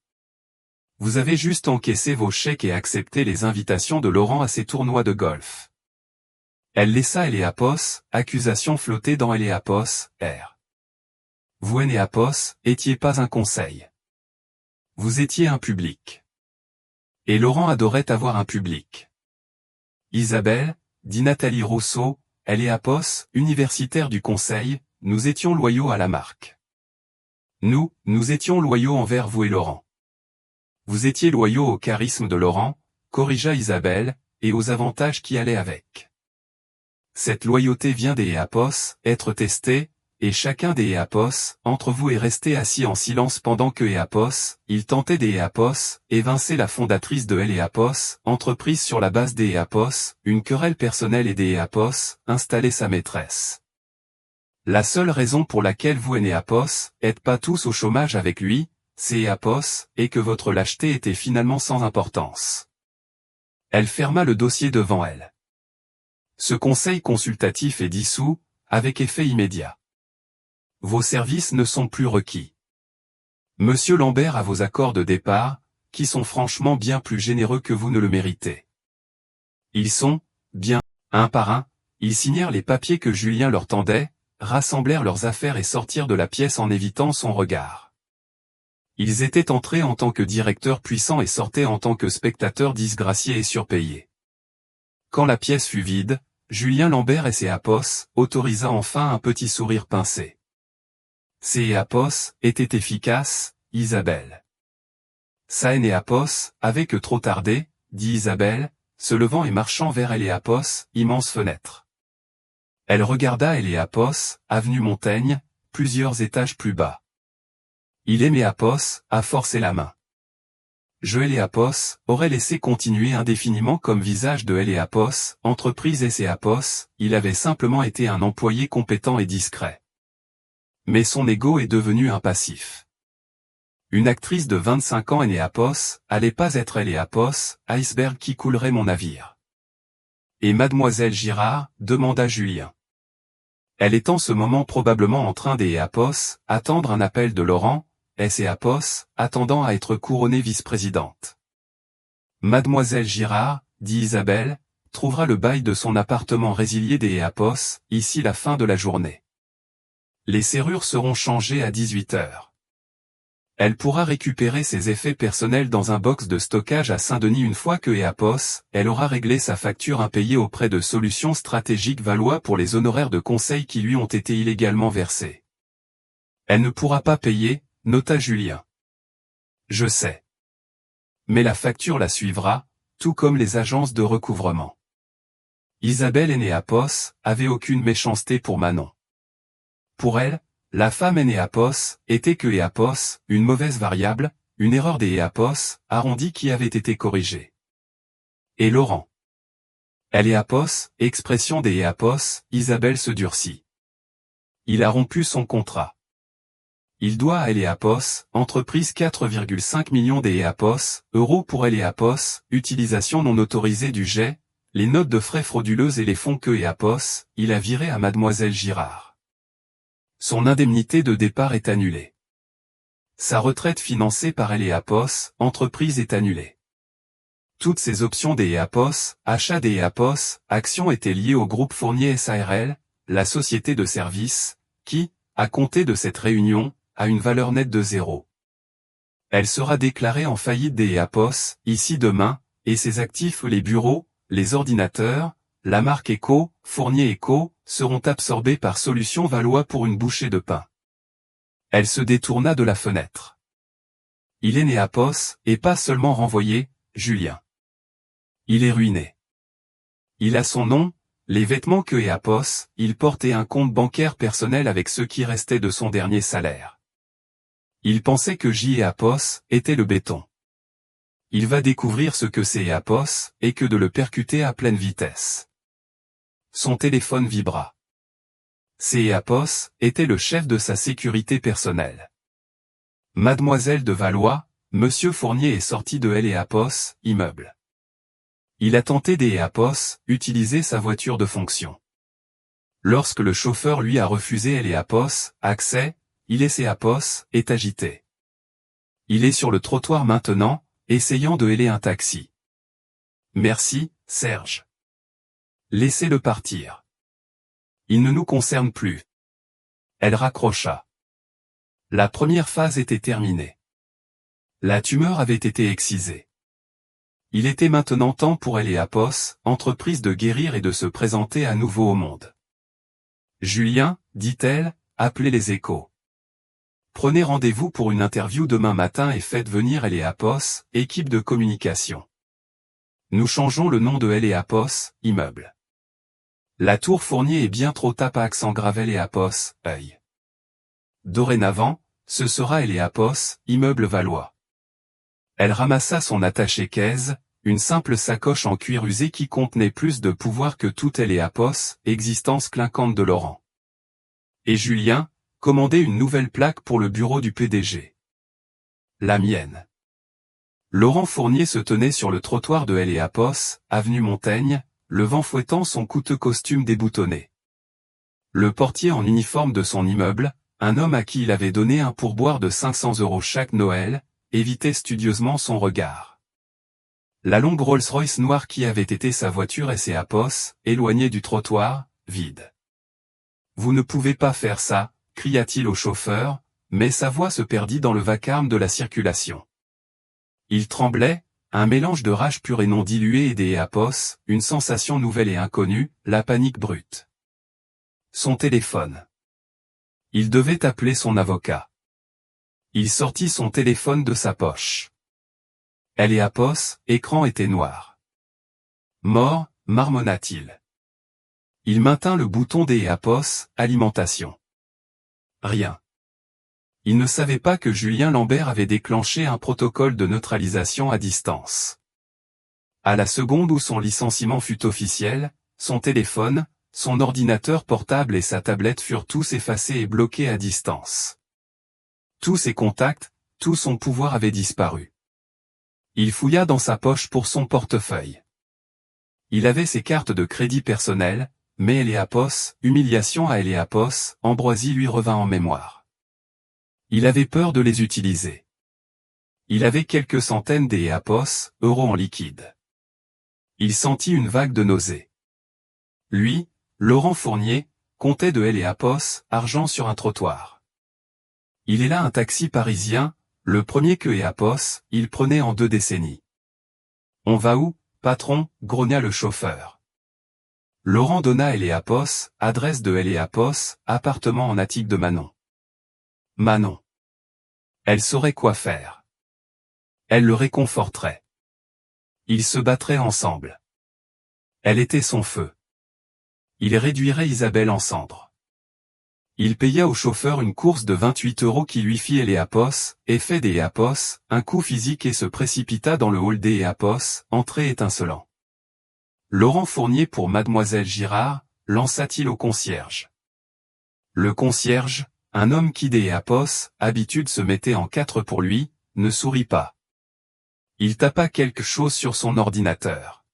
Vous avez juste encaissé vos chèques et accepté les invitations de Laurent à ses tournois de golf. Elle laissa Éléapos, accusation flotter dans Éléapos, R. Vous Énéapos, étiez pas un conseil. Vous étiez un public. Et Laurent adorait avoir un public. Isabelle, dit Nathalie Rousseau, Éléapos, universitaire du conseil, nous étions loyaux à la marque. Nous étions loyaux envers vous et Laurent. Vous étiez loyaux au charisme de Laurent, corrigea Isabelle, et aux avantages qui allaient avec. Cette loyauté vient des Éapos, être testée, et chacun des Éapos, entre vous est resté assis en silence pendant que Éapos, il tentait des Éapos, évincer la fondatrice de Éapos, entreprise sur la base des Éapos, une querelle personnelle et des Éapos, installer sa maîtresse. La seule raison pour laquelle vous Éapos, êtes pas tous au chômage avec lui, c'est Éapos, et que votre lâcheté était finalement sans importance. Elle ferma le dossier devant elle. Ce conseil consultatif est dissous, avec effet immédiat. Vos services ne sont plus requis. Monsieur Lambert a vos accords de départ, qui sont franchement bien plus généreux que vous ne le méritez. Ils sont, bien, un par un, ils signèrent les papiers que Julien leur tendait, rassemblèrent leurs affaires et sortirent de la pièce en évitant son regard. Ils étaient entrés en tant que directeurs puissants et sortaient en tant que spectateurs disgraciés et surpayés. Quand la pièce fut vide, Julien Lambert et ses Éapos autorisa enfin un petit sourire pincé. Ces Éapos étaient efficaces, Isabelle. Ça Éapos avait que trop tardé, dit Isabelle, se levant et marchant vers Eléapos, immense fenêtre. Elle regarda Eléapos, avenue Montaigne, plusieurs étages plus bas. Il aimait Apos, a forcé la main. Je Eléapos, aurait laissé continuer indéfiniment comme visage de Eléapos, entreprise Eséapos, il avait simplement été un employé compétent et discret. Mais son ego est devenu un passif. Une actrice de 25 ans Eléapos, allait pas être Eléapos, iceberg qui coulerait mon navire. Et mademoiselle Girard, demanda Julien. Elle est en ce moment probablement en train d'Eléapos, attendre un appel de Laurent, Eséapos, attendant à être couronnée vice-présidente. Mademoiselle Girard, dit Isabelle, trouvera le bail de son appartement résilié d'Eléapos, ici la fin de la journée. Les serrures seront changées à 18 heures. Elle pourra récupérer ses effets personnels dans un box de stockage à Saint-Denis une fois que Eléapos, elle aura réglé sa facture impayée auprès de Solutions Stratégiques Valois pour les honoraires de conseil qui lui ont été illégalement versés. Elle ne pourra pas payer, nota Julien. Je sais. Mais la facture la suivra, tout comme les agences de recouvrement. Isabelle Enéapos avait aucune méchanceté pour Manon. Pour elle, la femme Enéapos était que Eléapos, une mauvaise variable, une erreur des Eléapos, arrondie qui avait été corrigée. Et Laurent. Eléapos, expression des Eléapos, Isabelle se durcit. Il a rompu son contrat. Il doit à Eléapos, entreprise 4,5 millions d'Eléapos, euros pour Eléapos, utilisation non autorisée du jet, les notes de frais frauduleuses et les fonds que Eléapos, il a viré à mademoiselle Girard. Son indemnité de départ est annulée. Sa retraite financée par Eléapos, entreprise est annulée. Toutes ces options d'Eléapos, achat d'Eléapos, actions étaient liées au groupe Fournier SARL, la société de services, qui, à compter de cette réunion, a une valeur nette de 0. Elle sera déclarée en faillite d'Eléapos, ici demain, et ses actifs les bureaux, les ordinateurs, la marque Eco, Fournier Eco, seront absorbés par Solutions Valois pour une bouchée de pain. Elle se détourna de la fenêtre. Il est Enéapos, et pas seulement renvoyé, Julien. Il est ruiné. Il a son nom, les vêtements que Enéapos, il portait un compte bancaire personnel avec ce qui restait de son dernier salaire. Il pensait que Enéapos était le béton. Il va découvrir ce que c'est Enéapos, et que de le percuter à pleine vitesse. Son téléphone vibra. Enéapos était le chef de sa sécurité personnelle. Mademoiselle de Valois, Monsieur Fournier est sorti de Enéapos, immeuble. Il a tenté d'Enéapos, utiliser sa voiture de fonction. Lorsque le chauffeur lui a refusé Enéapos, accès, Enéapos est agité. Il est sur le trottoir maintenant, essayant de héler un taxi. Merci, Serge. Laissez-le partir. Il ne nous concerne plus. Elle raccrocha. La première phase était terminée. La tumeur avait été excisée. Il était maintenant temps pour Enéapos, entreprise de guérir et de se présenter à nouveau au monde. Julien, dit-elle, appelez les échos. Prenez rendez-vous pour une interview demain matin et faites venir Enéapos, équipe de communication. Nous changeons le nom de Enéapos, immeuble. La tour Fournier est bien trop tape à accent grave Enéapos, œil. Dorénavant, ce sera Enéapos, immeuble Valois. Elle ramassa son attaché-caisse, une simple sacoche en cuir usé qui contenait plus de pouvoir que toute Enéapos, existence clinquante de Laurent. Et Julien, commandait une nouvelle plaque pour le bureau du PDG. La mienne. Laurent Fournier se tenait sur le trottoir de Enéapos, avenue Montaigne, le vent fouettant son coûteux costume déboutonné. Le portier en uniforme de son immeuble, un homme à qui il avait donné un pourboire de 500 € chaque Noël, évitait studieusement son regard. La longue Rolls-Royce noire qui avait été sa voiture Enéapos, éloignée du trottoir, vide. Vous ne pouvez pas faire ça, cria-t-il au chauffeur, mais sa voix se perdit dans le vacarme de la circulation. Il tremblait, un mélange de rage pure et non diluée et d'Enéapos, une sensation nouvelle et inconnue, la panique brute. Son téléphone. Il devait appeler son avocat. Il sortit son téléphone de sa poche. Enéapos, écran était noir. Mort, marmonna-t-il. Il maintint le bouton des Apos, alimentation. Rien. Il ne savait pas que Julien Lambert avait déclenché un protocole de neutralisation à distance. À la seconde où son licenciement fut officiel, son téléphone, son ordinateur portable et sa tablette furent tous effacés et bloqués à distance. Tous ses contacts, tout son pouvoir avait disparu. Il fouilla dans sa poche pour son portefeuille. Il avait ses cartes de crédit personnelles, mais Eléapos, humiliation à Eléapos, Ambroisie lui revint en mémoire. Il avait peur de les utiliser. Il avait quelques centaines d'Eléapos, euros en liquide. Il sentit une vague de nausée. Lui, Laurent Fournier, comptait de Eléapos, argent sur un trottoir. Il est là un taxi parisien, le premier que Eléapos, il prenait en 2 décennies. On va où, patron, grogna le chauffeur. Laurent donna à Eléapos, adresse de Eléapos, appartement en attique de Manon. Manon. Elle saurait quoi faire. Elle le réconforterait. Ils se battraient ensemble. Elle était son feu. Il réduirait Isabelle en cendres. Il paya au chauffeur une course de 28 € qui lui fit Eléapos, effet des Apos, un coup physique et se précipita dans le hall des Apos, entrée étincelant. Laurent Fournier pour Mademoiselle Girard, lança-t-il au concierge. Le concierge, un homme qui des Apos, habitude se mettait en 4 pour lui, ne sourit pas. Il tapa quelque chose sur son ordinateur.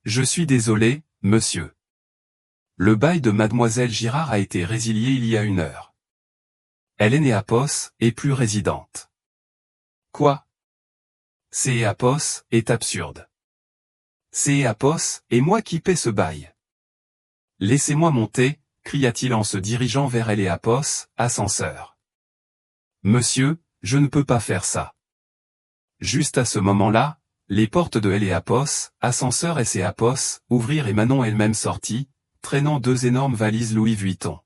Je suis désolé, monsieur. Le bail de Mademoiselle Girard a été résilié il y a 1 heure. Elle est née à Pos, et plus résidente. Quoi? C'est à Pos, est absurde. C'est à Pos, et moi qui paie ce bail. Laissez-moi monter, cria-t-il en se dirigeant vers Eléapos, ascenseur. Monsieur, je ne peux pas faire ça. Juste à ce moment-là, les portes de Eléapos, ascenseur et Apos, ouvrirent et Manon elle-même sortit, traînant 2 énormes valises Louis Vuitton.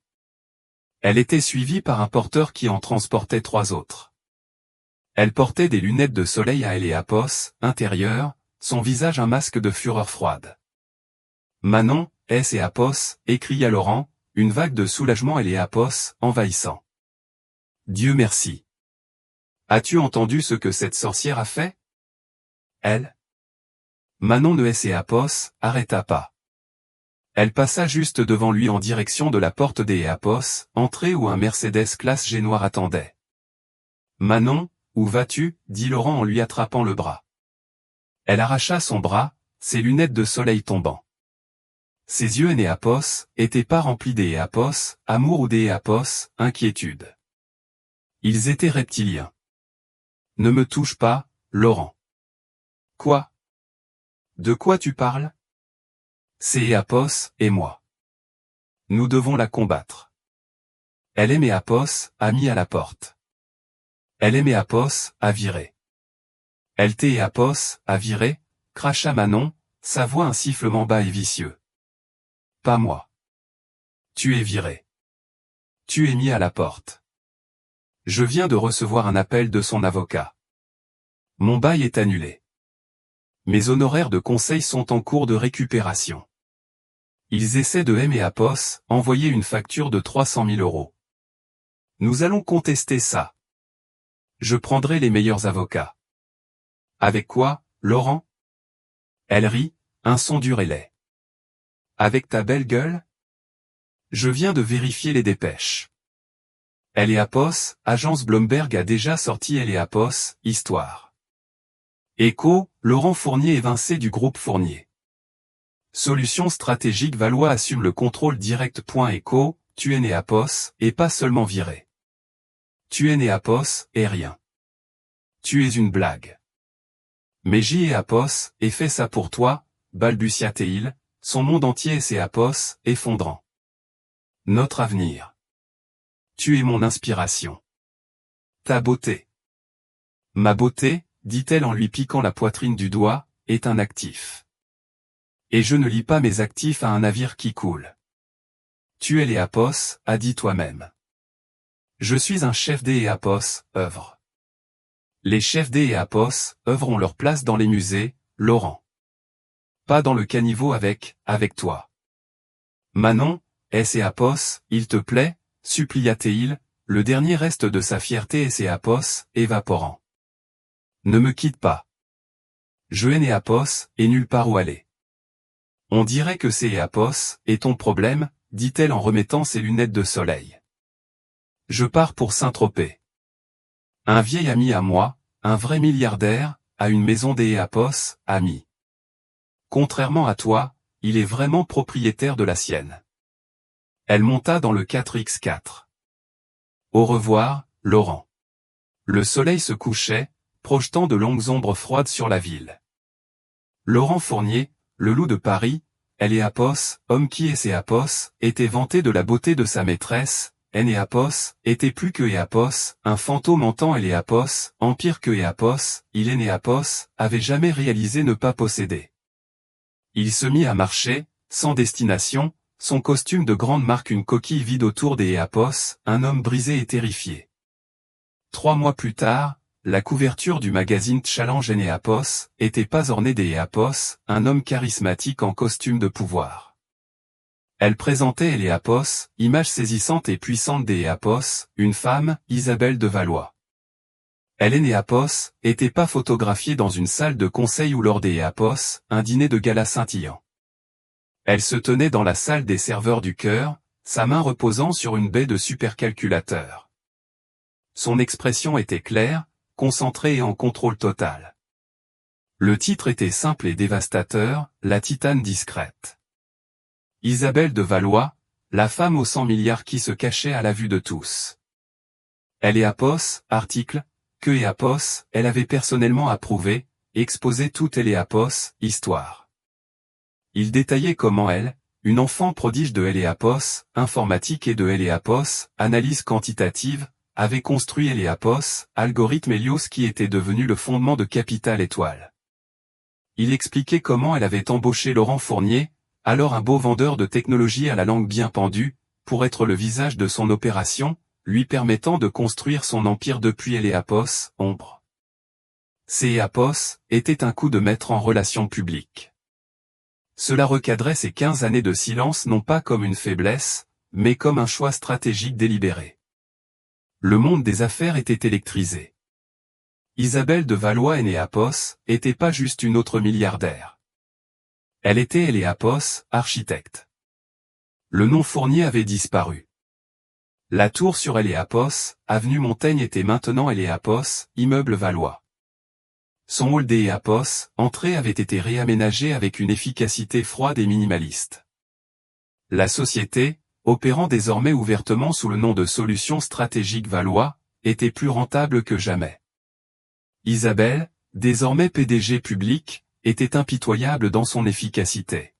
Elle était suivie par un porteur qui en transportait 3 autres. Elle portait des lunettes de soleil à Eléapos, intérieur, son visage un masque de fureur froide. Manon, Apos, écria Laurent, une vague de soulagement Eléapos, envahissant. Dieu merci. As-tu entendu ce que cette sorcière a fait? Elle? Manon de Apos, arrêta pas. Elle passa juste devant lui en direction de la porte des Apos, entrée où un Mercedes classe G noir attendait. Manon, où vas-tu? Dit Laurent en lui attrapant le bras. Elle arracha son bras, ses lunettes de soleil tombant. Ses yeux Apos, étaient pas remplis des Apos, amour ou des Apos, inquiétude. Ils étaient reptiliens. Ne me touche pas, Laurent. Quoi? De quoi tu parles? C'est Apos, et moi. Nous devons la combattre. Elle aimait Apos, a mis à la porte. Elle aimait Apos, a viré. Elle t'est Apos, a viré, cracha Manon, sa voix un sifflement bas et vicieux. Pas moi. Tu es viré. Tu es mis à la porte. Je viens de recevoir un appel de son avocat. Mon bail est annulé. Mes honoraires de conseil sont en cours de récupération. Ils essaient de Apos, envoyer une facture de 300 000 €. Nous allons contester ça. Je prendrai les meilleurs avocats. Avec quoi, Laurent? Elle rit, un son dur et laid. Avec ta belle gueule? Je viens de vérifier les dépêches. Apos, agence Bloomberg a déjà sorti Apos, histoire. Écho, Laurent Fournier évincé du groupe Fournier. Solution stratégique Valois assume le contrôle direct. Écho, tu es Apos, et pas seulement viré. Tu es Apos, et rien. Tu es une blague. Mais j'y Apos, et fait ça pour toi, balbutia-t-il, son monde entier et Apos, effondrant. Notre avenir. Tu es mon inspiration. Ta beauté. Ma beauté, dit-elle en lui piquant la poitrine du doigt, est un actif. Et je ne lie pas mes actifs à un navire qui coule. Tu es Apos, a dit toi-même. Je suis un chef des Apos, œuvre. Les chefs des Apos, œuvre ont leur place dans les musées, Laurent. pas dans le caniveau avec toi. Manon, S et Apos, il te plaît, supplia Théil, le dernier reste de sa fierté S et Apos, évaporant. Ne me quitte pas. Je n'ai Apos, et nulle part où aller. On dirait que c'est Apos, et ton problème, dit-elle en remettant ses lunettes de soleil. Je pars pour Saint-Tropez. Un vieil ami à moi, un vrai milliardaire, a une maison des Apos, ami. Contrairement à toi, il est vraiment propriétaire de la sienne. Elle monta dans le 4x4. Au revoir, Laurent. Le soleil se couchait, projetant de longues ombres froides sur la ville. Laurent Fournier, le loup de Paris, elle et Apos, homme qui est ses Apos, était vanté de la beauté de sa maîtresse, N et Apos, était plus que Apos, un fantôme hantant et Apos, empire que Apos, il est né Apos, avait jamais réalisé ne pas posséder. Il se mit à marcher, sans destination, son costume de grande marque une coquille vide autour des Apos, un homme brisé et terrifié. 3 mois plus tard, la couverture du magazine Challenge et Apos était pas ornée des Apos, un homme charismatique en costume de pouvoir. Elle présentait les Apos, image saisissante et puissante des Apos, une femme, Isabelle de Valois. Hélène et Apos était pas photographiée dans une salle de conseil ou lors des Apos, un dîner de gala scintillant. Elle se tenait dans la salle des serveurs du cœur, sa main reposant sur une baie de supercalculateur. Son expression était claire, concentrée et en contrôle total. Le titre était simple et dévastateur, la titane discrète. Isabelle de Valois, la femme aux 100 milliards qui se cachait à la vue de tous. Elle et Apos, article, que et Apos, elle avait personnellement approuvé, exposé toute elle et Apos, histoire. Il détaillait comment elle, une enfant prodige de elle et Apos, informatique et de elle et Apos, analyse quantitative, avait construit elle et Apos, algorithme Helios qui était devenu le fondement de Capital Étoile. Il expliquait comment elle avait embauché Laurent Fournier, alors un beau vendeur de technologie à la langue bien pendue, pour être le visage de son opération, lui permettant de construire son empire depuis elle et Apos, ombre. C'est Apos, était un coup de maître en relations publiques. Cela recadrait ces 15 années de silence non pas comme une faiblesse, mais comme un choix stratégique délibéré. Le monde des affaires était électrisé. Isabelle de Valois et Apos, était pas juste une autre milliardaire. Elle était elle et Apos, architecte. Le nom Fournier avait disparu. La tour sur elle et Apos, avenue Montaigne était maintenant elle et Apos, immeuble Valois. Son hall des Apos, entrée avait été réaménagé avec une efficacité froide et minimaliste. La société, opérant désormais ouvertement sous le nom de Solutions Stratégiques Valois, était plus rentable que jamais. Isabelle, désormais PDG public, était impitoyable dans son efficacité.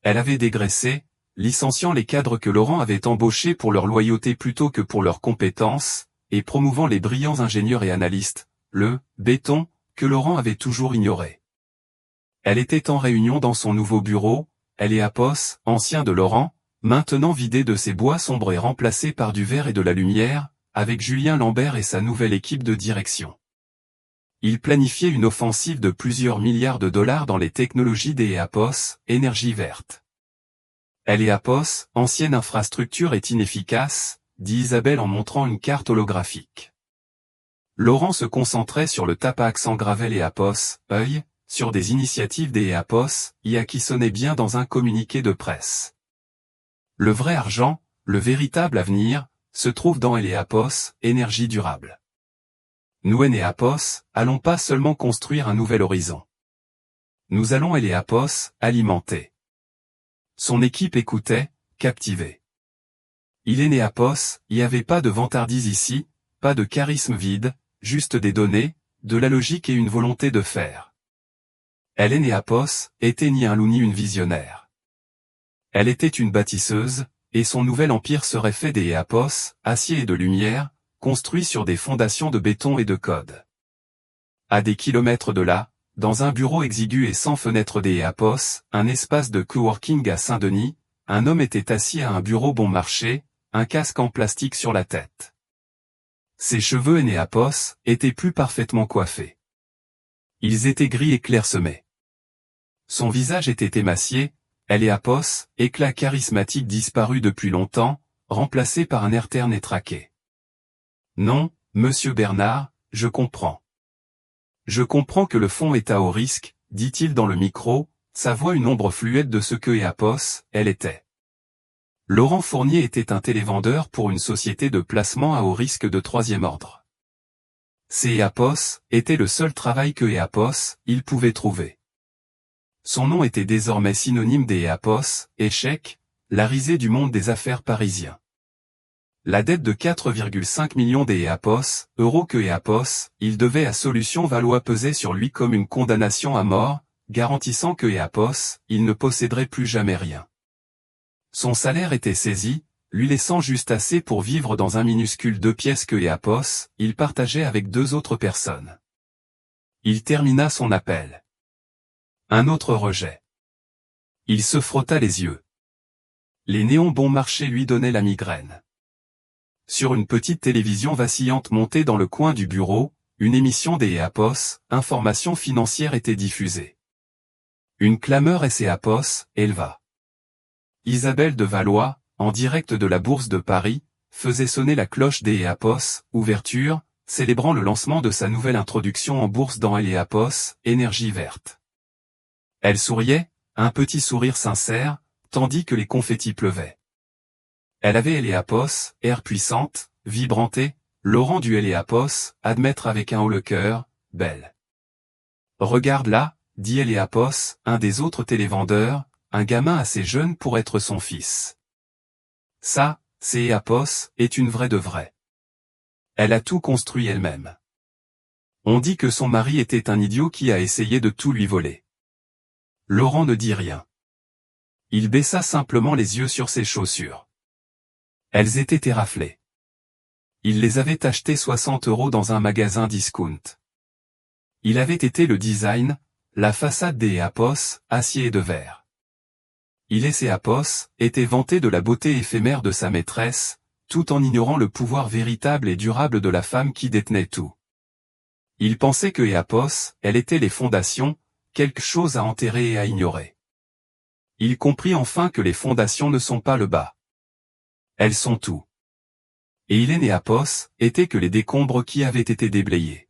Elle avait dégraissé, licenciant les cadres que Laurent avait embauchés pour leur loyauté plutôt que pour leurs compétences, et promouvant les brillants ingénieurs et analystes, le béton, que Laurent avait toujours ignoré. Elle était en réunion dans son nouveau bureau, elle et Apos, ancien de Laurent, maintenant vidé de ses bois sombres et remplacé par du verre et de la lumière, avec Julien Lambert et sa nouvelle équipe de direction. Il planifiait une offensive de plusieurs milliards de dollars dans les technologies des Apos, énergie verte. Elle et Apos, ancienne infrastructure est inefficace, dit Isabelle en montrant une carte holographique. Laurent se concentrait sur le tape-accent Gravel et Apos, œil, sur des initiatives des Apos, qui sonnaient bien dans un communiqué de presse. Le vrai argent, le véritable avenir, se trouve dans elle et Apos, énergie durable. Nous et Apos, allons pas seulement construire un nouvel horizon. Nous allons elle et Apos, alimenter. Son équipe écoutait, captivée. Il est né Apos, y avait pas de vantardise ici, pas de charisme vide, juste des données, de la logique et une volonté de faire. Elle est née Apos, était ni un loup ni une visionnaire. Elle était une bâtisseuse, et son nouvel empire serait fait des Apos, acier et de lumière, construit sur des fondations de béton et de code. À des kilomètres de là, dans un bureau exigu et sans fenêtre des Apos, un espace de coworking à Saint-Denis, un homme était assis à un bureau bon marché, un casque en plastique sur la tête. Ses cheveux et Apos étaient plus parfaitement coiffés. Ils étaient gris et clairsemés. Son visage était émacié, Eléapos, éclat charismatique disparu depuis longtemps, remplacé par un air terne et traqué. Non, monsieur Bernard, je comprends. Je comprends que le fond est à haut risque, dit-il dans le micro, sa voix une ombre fluette de ce que Eléapos, elle était. Laurent Fournier était un télévendeur pour une société de placement à haut risque de troisième ordre. C'est Eléapos, était le seul travail que Eléapos, il pouvait trouver. Son nom était désormais synonyme d'Eléapos, échec, la risée du monde des affaires parisien. La dette de 4,5 millions d'Eléapos, euros que Eléapos, il devait à Solutions Valois pesait sur lui comme une condamnation à mort, garantissant que Eléapos, il ne posséderait plus jamais rien. Son salaire était saisi, lui laissant juste assez pour vivre dans un minuscule 2 pièces que Eléapos, il partageait avec 2 autres personnes. Il termina son appel. Un autre rejet. Il se frotta les yeux. Les néons bon marché lui donnaient la migraine. Sur une petite télévision vacillante montée dans le coin du bureau, une émission des Eléapos, information financière était diffusée. Une clameur Eléapos, éleva. Isabelle de Valois, en direct de la Bourse de Paris, faisait sonner la cloche des Eléapos, ouverture, célébrant le lancement de sa nouvelle introduction en bourse dans Eléapos, énergie verte. Elle souriait, un petit sourire sincère, tandis que les confettis pleuvaient. Elle avait Eléapos, air puissante, vibrantée, Laurent du Eléapos, admettre avec un haut le cœur, belle. Regarde là, dit Eléapos, un des autres télévendeurs, un gamin assez jeune pour être son fils. Ça, c'est Eléapos, est une vraie de vraie. Elle a tout construit elle-même. On dit que son mari était un idiot qui a essayé de tout lui voler. Laurent ne dit rien. Il baissa simplement les yeux sur ses chaussures. Elles étaient éraflées. Il les avait achetées 60 € dans un magasin discount. Il avait été le design, la façade des Eléapos, acier et de verre. Eléapos était vanté de la beauté éphémère de sa maîtresse, tout en ignorant le pouvoir véritable et durable de la femme qui détenait tout. Il pensait que Eléapos, elle était les fondations, quelque chose à enterrer et à ignorer. Il comprit enfin que les fondations ne sont pas le bas. Elles sont tout. Et Eléapos, étaient que les décombres qui avaient été déblayés.